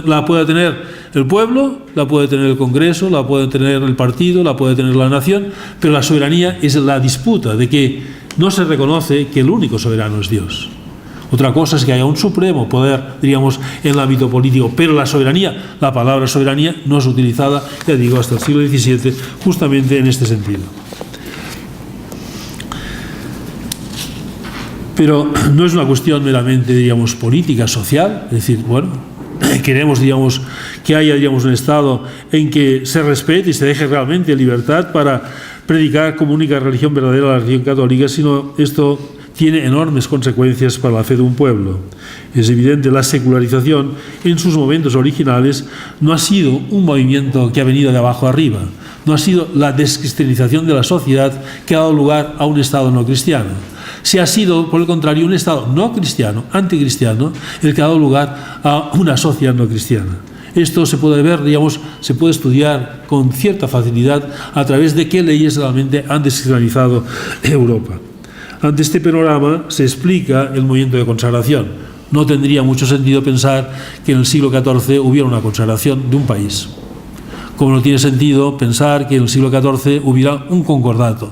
la puede tener el pueblo, la puede tener el Congreso, la puede tener el partido, la puede tener la nación, pero la soberanía es la disputa de que no se reconoce que el único soberano es Dios. Otra cosa es que haya un supremo poder, diríamos, en el ámbito político, pero la soberanía, la palabra soberanía, no es utilizada, ya digo, hasta el siglo XVII, justamente en este sentido. Pero no es una cuestión meramente, digamos, política, social, es decir, bueno, queremos, digamos, que haya, digamos, un Estado en que se respete y se deje realmente libertad para predicar como única religión verdadera la religión católica, sino esto tiene enormes consecuencias para la fe de un pueblo. Es evidente, la secularización en sus momentos originales no ha sido un movimiento que ha venido de abajo arriba, no ha sido la descristianización de la sociedad que ha dado lugar a un Estado no cristiano. Si ha sido, por el contrario, un Estado no cristiano, anticristiano, el que ha dado lugar a una sociedad no cristiana. Esto se puede ver, digamos, se puede estudiar con cierta facilidad a través de qué leyes realmente han descristianizado Europa. Ante este panorama se explica el movimiento de consagración. No tendría mucho sentido pensar que en el siglo XIV hubiera una consagración de un país, como no tiene sentido pensar que en el siglo XIV hubiera un concordato.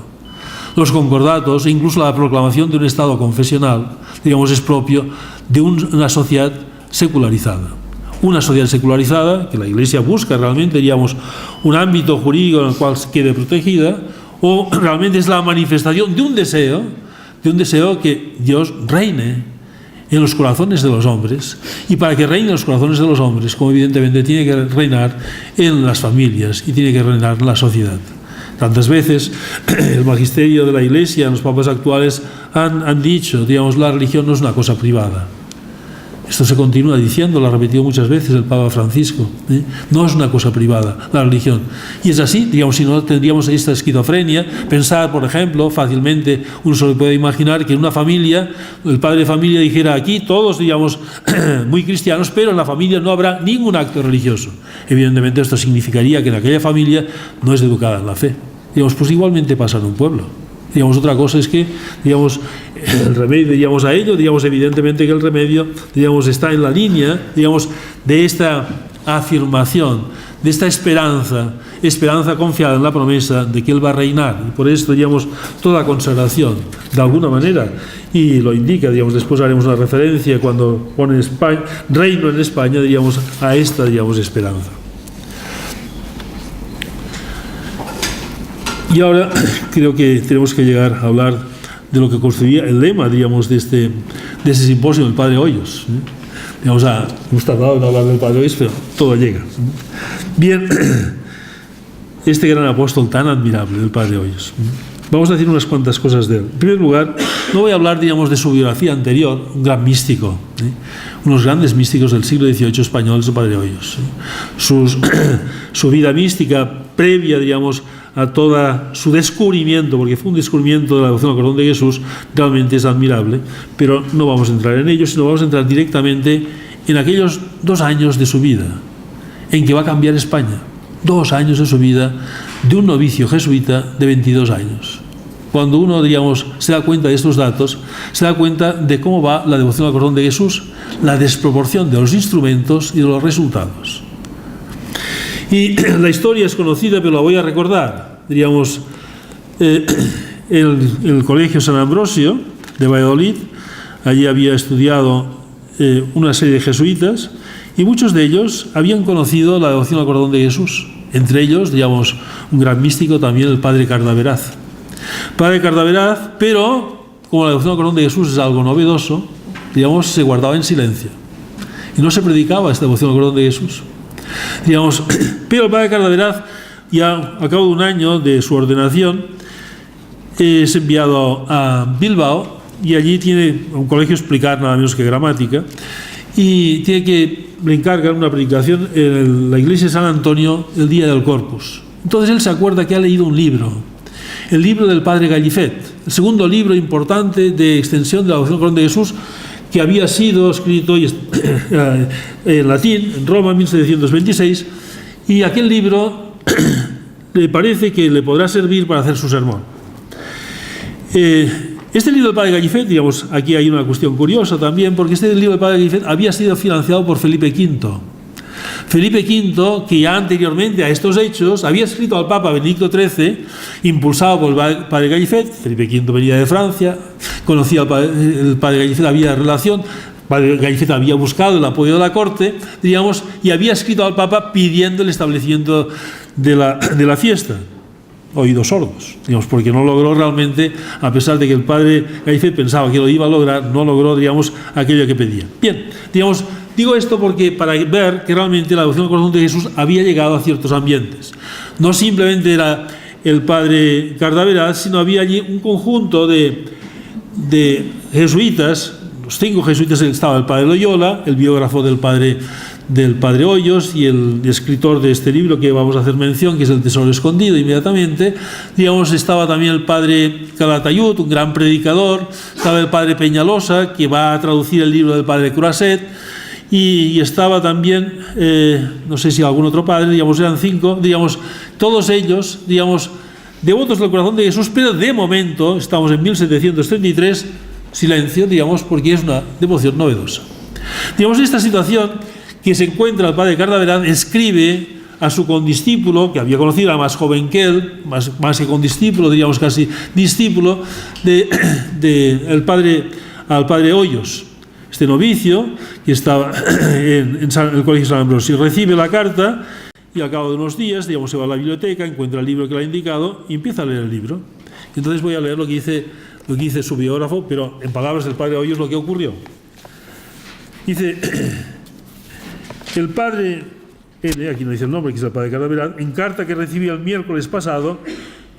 Los concordatos e incluso la proclamación de un Estado confesional, digamos, es propio de una sociedad secularizada. Una sociedad secularizada, que la Iglesia busca realmente, digamos, un ámbito jurídico en el cual quede protegida, o realmente es la manifestación de un deseo que Dios reine en los corazones de los hombres, y para que reine en los corazones de los hombres, como evidentemente tiene que reinar en las familias y tiene que reinar en la sociedad. Tantas veces el magisterio de la Iglesia, los papas actuales han dicho, digamos, la religión no es una cosa privada. Esto se continúa diciendo, lo ha repetido muchas veces el Papa Francisco, no es una cosa privada la religión. Y es así, digamos, si no tendríamos esta esquizofrenia, pensar, por ejemplo, fácilmente uno se puede imaginar que en una familia, el padre de familia dijera aquí todos, digamos, muy cristianos, pero en la familia no habrá ningún acto religioso. Evidentemente esto significaría que en aquella familia no es educada en la fe. Digamos, pues igualmente pasa en un pueblo. Digamos, otra cosa es que, digamos, el remedio, digamos, a ello, digamos, evidentemente que el remedio, digamos, está en la línea, digamos, de esta afirmación, de esta esperanza confiada en la promesa de que Él va a reinar. Y por esto, digamos, toda consagración, de alguna manera, y lo indica, digamos, después haremos una referencia cuando pone España, reino en España, digamos, a esta, digamos, esperanza. Y ahora creo que tenemos que llegar a hablar de lo que constituía el lema, digamos, de ese simposio del Padre Hoyos. Digamos, hemos tardado en hablar del Padre Hoyos, pero todo llega. Bien, este gran apóstol tan admirable del Padre Hoyos. Vamos a decir unas cuantas cosas de él. En primer lugar, no voy a hablar, digamos, de su biografía anterior, un gran místico, unos grandes místicos del siglo XVIII españoles, el Padre Hoyos. Su vida mística previa, digamos, a todo su descubrimiento, porque fue un descubrimiento de la devoción al corazón de Jesús, realmente es admirable, pero no vamos a entrar en ello, sino vamos a entrar directamente en aquellos 2 años de su vida, en que va a cambiar España. 2 años de su vida de un novicio jesuita de 22 años. Cuando uno, digamos, se da cuenta de estos datos, se da cuenta de cómo va la devoción al corazón de Jesús, la desproporción de los instrumentos y de los resultados. Y la historia es conocida, pero la voy a recordar. Diríamos, el Colegio San Ambrosio de Valladolid, allí había estudiado una serie de jesuitas, y muchos de ellos habían conocido la devoción al corazón de Jesús. Entre ellos, digamos, un gran místico también, el padre Cardaveraz. Padre Cardaveraz, pero como la devoción al corazón de Jesús es algo novedoso, digamos, se guardaba en silencio. Y no se predicaba esta devoción al corazón de Jesús. Digamos, pero el padre Cardaveraz, ya a cabo de un año de su ordenación, es enviado a Bilbao y allí tiene un colegio explicar nada menos que gramática y le encargan una predicación en la iglesia de San Antonio el día del Corpus. Entonces él se acuerda que ha leído un libro, el libro del padre Gallifet, el segundo libro importante de extensión de la devoción al corazón de Jesús, que había sido escrito en latín, en Roma, en 1726, y aquel libro le parece que le podrá servir para hacer su sermón. Este libro del padre Gallifet, digamos, aquí hay una cuestión curiosa también, porque este libro del padre Gallifet había sido financiado por Felipe V. Felipe V, que ya anteriormente a estos hechos había escrito al Papa Benedicto XIII, impulsado por el padre Gallifet. Felipe V venía de Francia, conocía el padre Gallifet, había relación, el padre Gallifet había buscado el apoyo de la corte, digamos, y había escrito al Papa pidiendo el establecimiento de la fiesta. Oídos sordos, digamos, porque no logró realmente, a pesar de que el padre Gallifet pensaba que lo iba a lograr, no logró, digamos, aquello que pedía. Bien, digamos, digo esto porque para ver que realmente la devoción al corazón de Jesús había llegado a ciertos ambientes. No simplemente era el padre Cardaveraz, sino había allí un conjunto de jesuitas, los 5 jesuitas, estaba el padre Loyola, el biógrafo del padre Hoyos y el escritor de este libro que vamos a hacer mención, que es El Tesoro Escondido, inmediatamente. Digamos, estaba también el padre Calatayud, un gran predicador, estaba el padre Peñalosa, que va a traducir el libro del padre Croisset, y estaba también, no sé si algún otro padre, digamos, eran 5, digamos, todos ellos, digamos, devotos del corazón de Jesús, pero de momento, estamos en 1733, silencio, digamos, porque es una devoción novedosa. Digamos, esta situación que se encuentra el padre Cardaveraz, escribe a su condiscípulo, que había conocido, era más joven que él, más que condiscípulo, diríamos casi discípulo, al padre Hoyos, este novicio, que estaba en el Colegio San Ambrosio. Recibe la carta y al cabo de unos días, digamos, se va a la biblioteca, encuentra el libro que le ha indicado y empieza a leer el libro. Entonces voy a leer lo que dice su biógrafo, pero en palabras del padre Hoyos lo que ocurrió. Dice: el padre, aquí no dice el nombre, que es el padre Cardaveraz, en carta que recibí el miércoles pasado,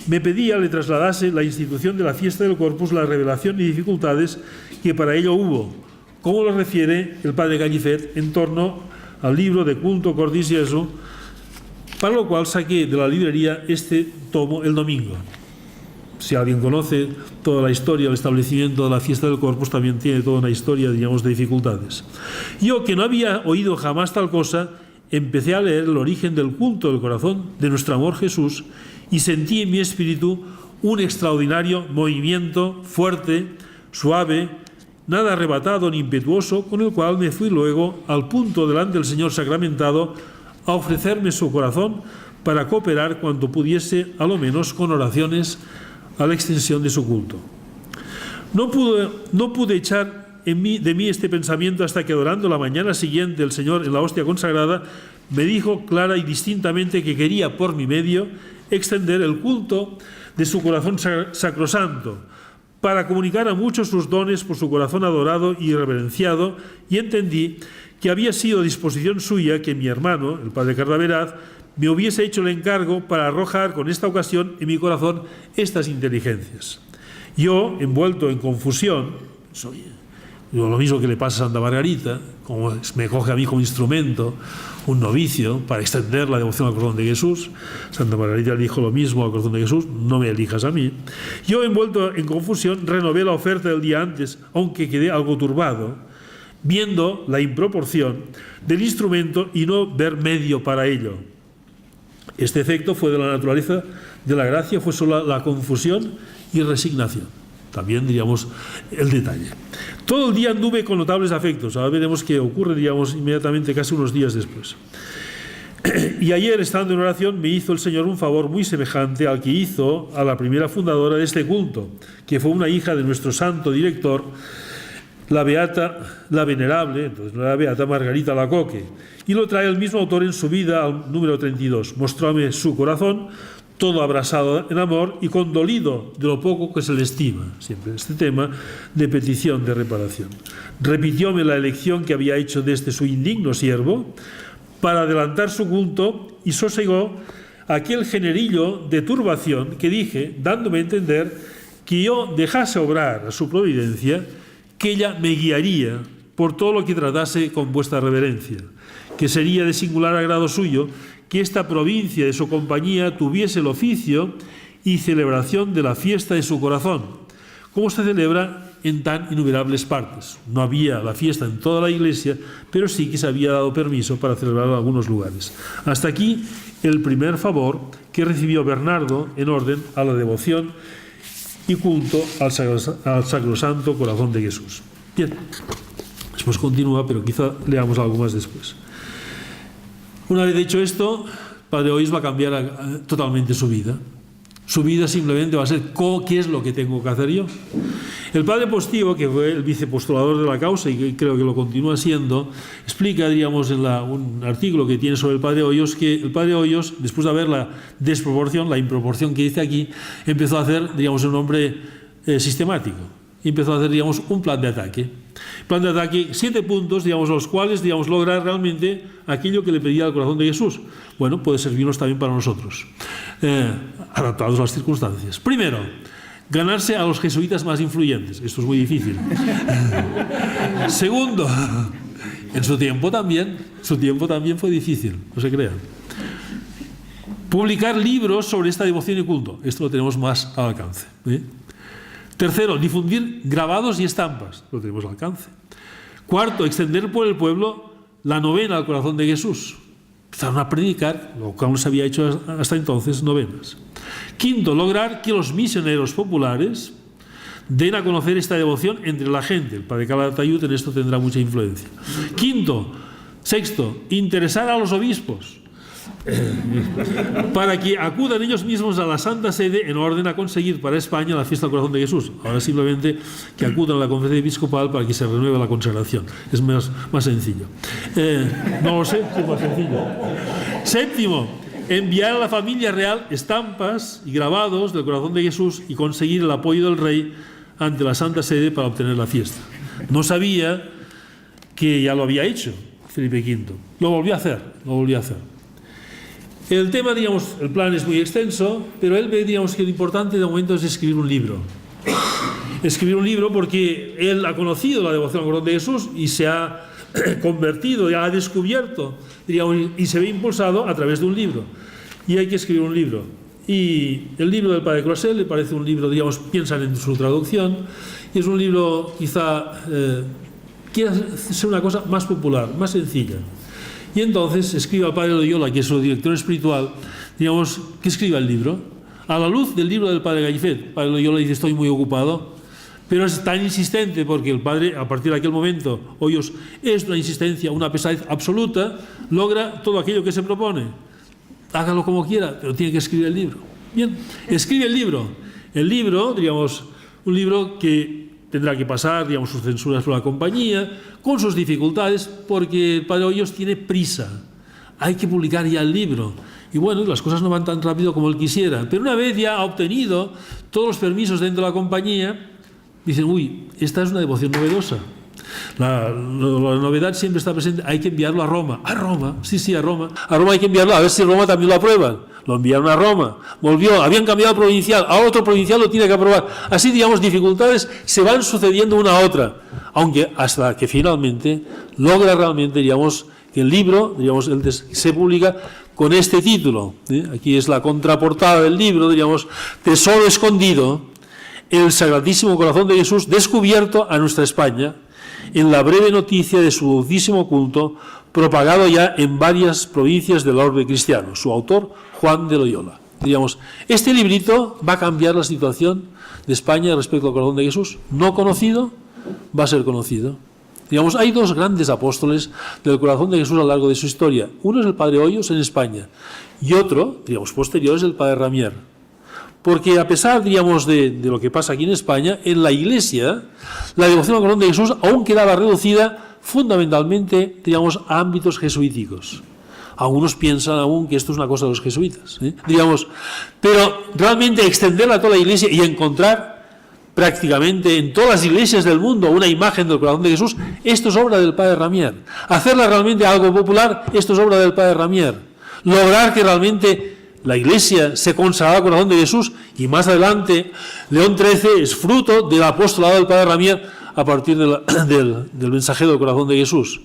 me pedía le trasladase la institución de la fiesta del Corpus, la revelación y dificultades que para ello hubo, como lo refiere el padre Gallifet en torno al libro de Culto Cordis Jesu, para lo cual saqué de la librería este tomo el domingo. Si alguien conoce toda la historia del establecimiento de la fiesta del Corpus, también tiene toda una historia, digamos, de dificultades. Yo, que no había oído jamás tal cosa, empecé a leer el origen del culto del corazón de nuestro amor Jesús y sentí en mi espíritu un extraordinario movimiento fuerte, suave, nada arrebatado ni impetuoso, con el cual me fui luego al punto delante del Señor sacramentado a ofrecerme su corazón para cooperar cuanto pudiese, a lo menos con oraciones, a la extensión de su culto. No pude echar de mí este pensamiento hasta que, orando la mañana siguiente el Señor en la hostia consagrada, me dijo clara y distintamente que quería por mi medio extender el culto de su corazón sacrosanto, para comunicar a muchos sus dones por su corazón adorado y reverenciado, y entendí que había sido disposición suya que mi hermano, el padre Cardaveraz, me hubiese hecho el encargo para arrojar con esta ocasión en mi corazón estas inteligencias. Yo, envuelto en confusión, lo mismo que le pasa a Santa Margarita, como me coge a mí como instrumento, un novicio, para extender la devoción al corazón de Jesús. Santa Margarita le dijo lo mismo al corazón de Jesús: no me elijas a mí. Yo, envuelto en confusión, renové la oferta del día antes, aunque quedé algo turbado, viendo la improporción del instrumento y no ver medio para ello. Este efecto fue de la naturaleza de la gracia, fue solo la confusión y resignación. También, diríamos, el detalle. Todo el día anduve con notables afectos. Ahora veremos qué ocurre, digamos, inmediatamente, casi unos días después. Y ayer, estando en oración, me hizo el Señor un favor muy semejante al que hizo a la primera fundadora de este culto, que fue una hija de nuestro santo director, la venerable, entonces no era beata, Margarita Lacoque. Y lo trae el mismo autor en su vida, al número 32. Mostróme su corazón, todo abrasado en amor y condolido de lo poco que se le estima. Siempre este tema de petición de reparación. Repitióme la elección que había hecho de este su indigno siervo para adelantar su culto y sosegó aquel generillo de turbación que dije, dándome a entender que yo dejase obrar a su providencia, que ella me guiaría por todo lo que tratase con vuestra reverencia, que sería de singular agrado suyo que esta provincia de su compañía tuviese el oficio y celebración de la fiesta de su corazón, como se celebra en tan innumerables partes. No había la fiesta en toda la iglesia, pero sí que se había dado permiso para celebrar en algunos lugares. Hasta aquí el primer favor que recibió Bernardo en orden a la devoción y culto al sacrosanto corazón de Jesús. Bien, después continúa, pero quizá leamos algo más después. Una vez dicho esto, Padre Hoyos va a cambiar totalmente su vida. Su vida simplemente va a ser ¿qué es lo que tengo que hacer yo? El Padre Postigo, que fue el vicepostulador de la causa y que creo que lo continúa siendo, explica, diríamos, en un artículo que tiene sobre el Padre Hoyos, que el Padre Hoyos, después de ver la desproporción, la improporción que dice aquí, empezó a hacer, digamos, un hombre sistemático. Y empezó a hacer, digamos, un plan de ataque. Plan de ataque, 7 puntos, digamos, los cuales, digamos, lograr realmente aquello que le pedía al corazón de Jesús. Bueno, puede servirnos también para nosotros, adaptados a las circunstancias. Primero, ganarse a los jesuitas más influyentes. Esto es muy difícil. Segundo, en su tiempo también fue difícil, no se crean. Publicar libros sobre esta devoción y culto. Esto lo tenemos más al alcance. Tercero, difundir grabados y estampas. Lo tenemos al alcance. Cuarto, extender por el pueblo la novena al corazón de Jesús. Empezaron a predicar, lo cual no se había hecho hasta entonces, novenas. Quinto, lograr que los misioneros populares den a conocer esta devoción entre la gente. El Padre Calatayud en esto tendrá mucha influencia. Sexto, interesar a los obispos para que acudan ellos mismos a la Santa Sede en orden a conseguir para España la fiesta del corazón de Jesús. Ahora simplemente que acudan a la conferencia episcopal para que se renueve la consagración. Es más sencillo. No lo sé, es más sencillo. Séptimo, enviar a la familia real estampas y grabados del corazón de Jesús y conseguir el apoyo del rey ante la Santa Sede para obtener la fiesta. No sabía que ya lo había hecho Felipe V. Lo volvió a hacer. El tema, digamos, el plan es muy extenso, pero él ve, digamos, que lo importante de momento es escribir un libro. Escribir un libro porque él ha conocido la devoción al corazón de Jesús y se ha convertido, ya ha descubierto, digamos, y se ve impulsado a través de un libro. Y hay que escribir un libro. Y el libro del Padre Croisset le parece un libro, digamos, piensan en su traducción, y es un libro quizá quiere ser una cosa más popular, más sencilla. Y entonces escribe al Padre Loyola, que es su director espiritual, digamos, que escriba el libro. A la luz del libro del Padre Gallifet, el Padre Loyola dice: estoy muy ocupado, pero es tan insistente porque el Padre, a partir de aquel momento, Hoyos es una insistencia, una pesadez absoluta, logra todo aquello que se propone. Hágalo como quiera, pero tiene que escribir el libro. Bien, escribe el libro. El libro, digamos, un libro que tendrá que pasar, digamos, sus censuras por la compañía, con sus dificultades, porque el Padre Hoyos tiene prisa. Hay que publicar ya el libro. Y bueno, las cosas no van tan rápido como él quisiera. Pero una vez ya ha obtenido todos los permisos dentro de la compañía, dicen: uy, esta es una devoción novedosa. La novedad siempre está presente, hay que enviarlo a Roma. A Roma, sí, a Roma. A Roma hay que enviarlo, a ver si Roma también lo aprueban. Lo enviaron a Roma, volvió, habían cambiado provincial, ahora otro provincial lo tiene que aprobar. Así, digamos, dificultades se van sucediendo una a otra, aunque hasta que finalmente logra realmente, digamos, que el libro, digamos, se publica con este título. Aquí es la contraportada del libro, digamos, Tesoro escondido, el Sagradísimo Corazón de Jesús descubierto a nuestra España, en la breve noticia de su dulcísimo culto, propagado ya en varias provincias del orbe cristiano. Su autor, Juan de Loyola. Digamos, este librito va a cambiar la situación de España respecto al Corazón de Jesús. No conocido, va a ser conocido. Digamos, hay dos grandes apóstoles del Corazón de Jesús a lo largo de su historia. Uno es el Padre Hoyos en España y otro, digamos, posterior es el Padre Ramier. Porque a pesar, digamos, de lo que pasa aquí en España, en la Iglesia, la devoción al Corazón de Jesús aún quedaba reducida fundamentalmente, digamos, a ámbitos jesuíticos. Algunos piensan aún que esto es una cosa de los jesuitas, digamos, pero realmente extenderla a toda la Iglesia y encontrar prácticamente en todas las iglesias del mundo una imagen del Corazón de Jesús, esto es obra del Padre Ramier. Hacerla realmente algo popular, esto es obra del Padre Ramier. Lograr que realmente la Iglesia se consagrara al Corazón de Jesús, y más adelante León XIII es fruto del apostolado del Padre Ramier a partir del mensajero del Corazón de Jesús.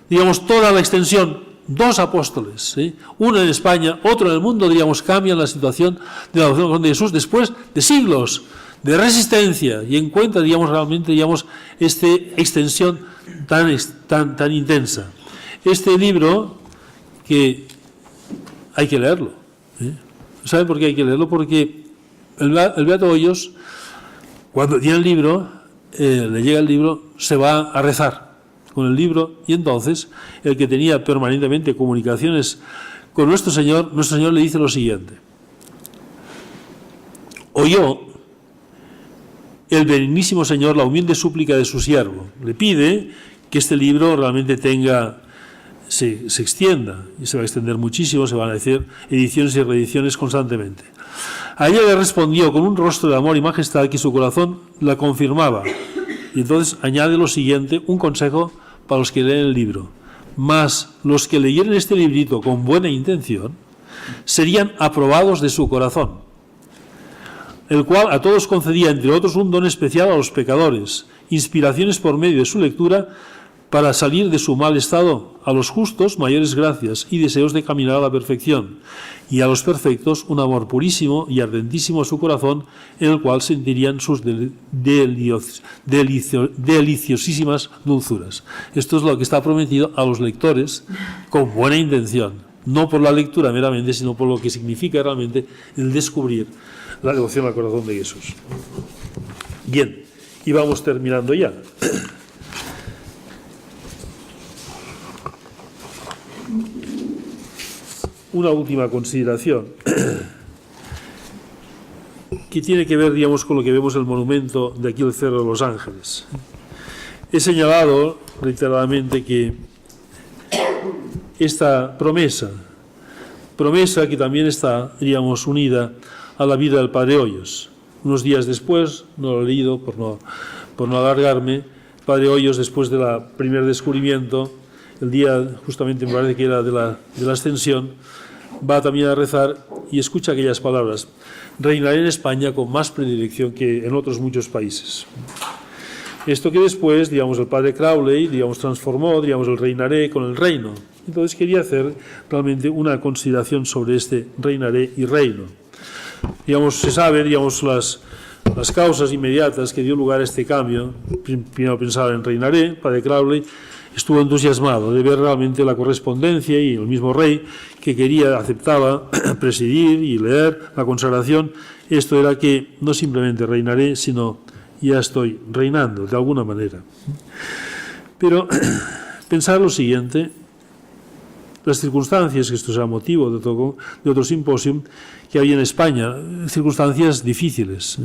Digamos, toda la extensión, dos apóstoles, uno en España, otro en el mundo, digamos, cambian la situación de la devoción al Corazón de Jesús después de siglos de resistencia, y encuentra, digamos, realmente, digamos, esta extensión tan intensa. Este libro que hay que leerlo. ¿Saben por qué hay que leerlo? Porque el Beato Hoyos, cuando tiene el libro, le llega el libro, se va a rezar con el libro, y entonces el que tenía permanentemente comunicaciones con nuestro Señor le dice lo siguiente: oyó el benignísimo Señor la humilde súplica de su siervo, le pide que este libro realmente se extienda, y se va a extender muchísimo, se van a hacer ediciones y reediciones constantemente. A ella le respondió con un rostro de amor y majestad que su corazón la confirmaba, y entonces añade lo siguiente, un consejo para los que leen el libro: mas los que leyeran este librito con buena intención serían aprobados de su corazón, el cual a todos concedía, entre otros, un don especial a los pecadores, inspiraciones por medio de su lectura para salir de su mal estado, a los justos mayores gracias y deseos de caminar a la perfección, y a los perfectos un amor purísimo y ardentísimo a su corazón, en el cual sentirían sus deliciosísimas dulzuras. Esto es lo que está prometido a los lectores con buena intención, no por la lectura meramente, sino por lo que significa realmente el descubrir la devoción al Corazón de Jesús. Bien, y vamos terminando ya. Una última consideración que tiene que ver, digamos, con lo que vemos en el monumento de aquí, el Cerro de los Ángeles. He señalado reiteradamente que esta promesa que también está, diríamos, unida a la vida del Padre Hoyos. Unos días después, no lo he leído por no alargarme, Padre Hoyos, después del primer descubrimiento, el día justamente me parece que era de la ascensión, va también a rezar y escucha aquellas palabras: reinaré en España con más predilección que en otros muchos países. Esto que después, digamos, el padre Crowley, digamos, transformó, digamos, el reinaré con el reino. Entonces quería hacer realmente una consideración sobre este reinaré y reino. Digamos, se sabe, digamos, las causas inmediatas que dio lugar a este cambio. Primero pensaba en reinaré, padre Crowley estuvo entusiasmado de ver realmente la correspondencia, y el mismo rey que aceptaba presidir y leer la consagración. Esto era que no simplemente reinaré, sino ya estoy reinando de alguna manera. Pero pensar lo siguiente: las circunstancias, que esto sea motivo de otro simposio que había en España, circunstancias difíciles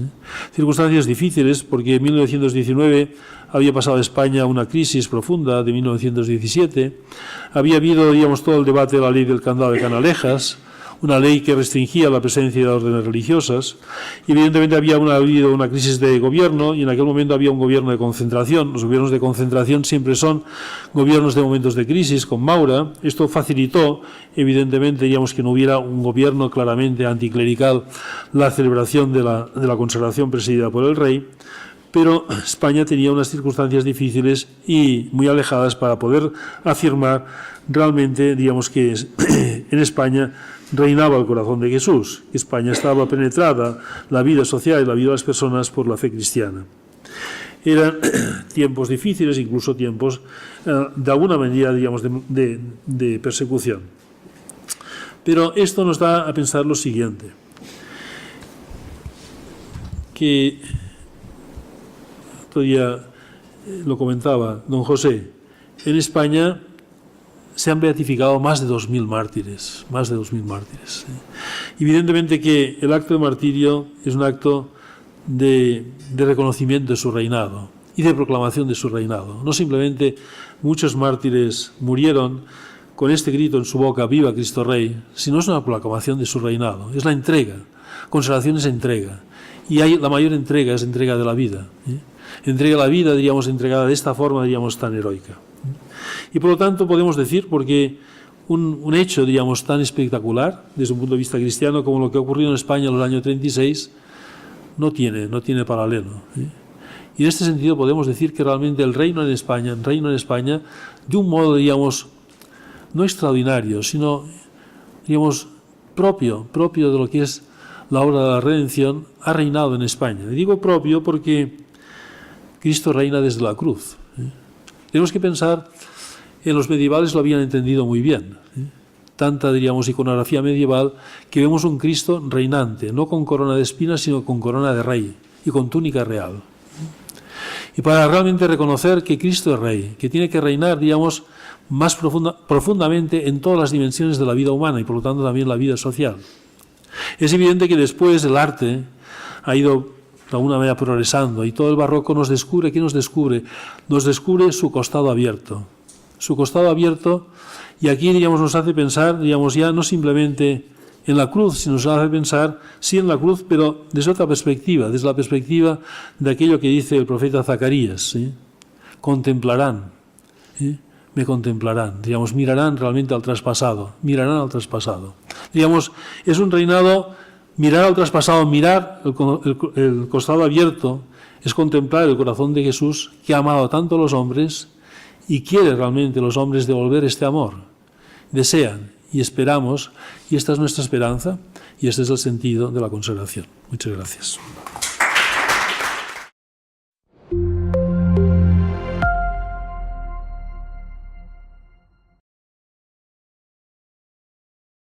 porque en 1919 había pasado España una crisis profunda de 1917, había habido, digamos, todo el debate de la ley del candado de Canalejas, una ley que restringía la presencia de órdenes religiosas. Y evidentemente había habido una crisis de gobierno, y en aquel momento había un gobierno de concentración. Los gobiernos de concentración siempre son gobiernos de momentos de crisis, con Maura. Esto facilitó, evidentemente, digamos, que no hubiera un gobierno claramente anticlerical, la celebración de la consagración presidida por el rey. Pero España tenía unas circunstancias difíciles y muy alejadas para poder afirmar realmente, digamos, que en España reinaba el corazón de Jesús, que España estaba penetrada, la vida social y la vida de las personas, por la fe cristiana. Eran tiempos difíciles, incluso tiempos, de alguna manera, digamos, de persecución. Pero esto nos da a pensar lo siguiente, que todavía lo comentaba don José, en España se han beatificado más de 2.000 mártires, más de 2.000 mártires. Evidentemente que el acto de martirio es un acto de reconocimiento de su reinado y de proclamación de su reinado. No simplemente muchos mártires murieron con este grito en su boca, viva Cristo Rey, sino es una proclamación de su reinado, es la entrega. Consagración es entrega, y la mayor entrega es entrega de la vida. Entrega la vida, diríamos, entregada de esta forma, diríamos, tan heroica. Y por lo tanto podemos decir, porque un hecho, digamos, tan espectacular desde un punto de vista cristiano como lo que ha ocurrido en España en los años 36 no tiene paralelo. Y en este sentido podemos decir que realmente el reino en España, de un modo, digamos, no extraordinario, sino, digamos, propio de lo que es la obra de la redención, ha reinado en España. Y digo propio porque Cristo reina desde la cruz. Tenemos que pensar, en los medievales lo habían entendido muy bien. Tanta, diríamos, iconografía medieval, que vemos un Cristo reinante, no con corona de espinas, sino con corona de rey y con túnica real. Y para realmente reconocer que Cristo es rey, que tiene que reinar, digamos, más profundamente en todas las dimensiones de la vida humana y por lo tanto también la vida social. Es evidente que después el arte ha ido de alguna manera progresando, y todo el barroco nos descubre, ¿qué nos descubre? Nos descubre su costado abierto. Su costado abierto, y aquí, digamos, nos hace pensar, digamos, ya no simplemente en la cruz, sino nos hace pensar, sí en la cruz, pero desde otra perspectiva, desde la perspectiva de aquello que dice el profeta Zacarías, ¿sí? Contemplarán, ¿sí? Me contemplarán, digamos, mirarán realmente al traspasado, Digamos, es un reinado. Mirar al traspasado, mirar el costado abierto, es contemplar el corazón de Jesús, que ha amado tanto a los hombres y quiere realmente los hombres devolver este amor. Desean y esperamos, y esta es nuestra esperanza, y este es el sentido de la consagración. Muchas gracias.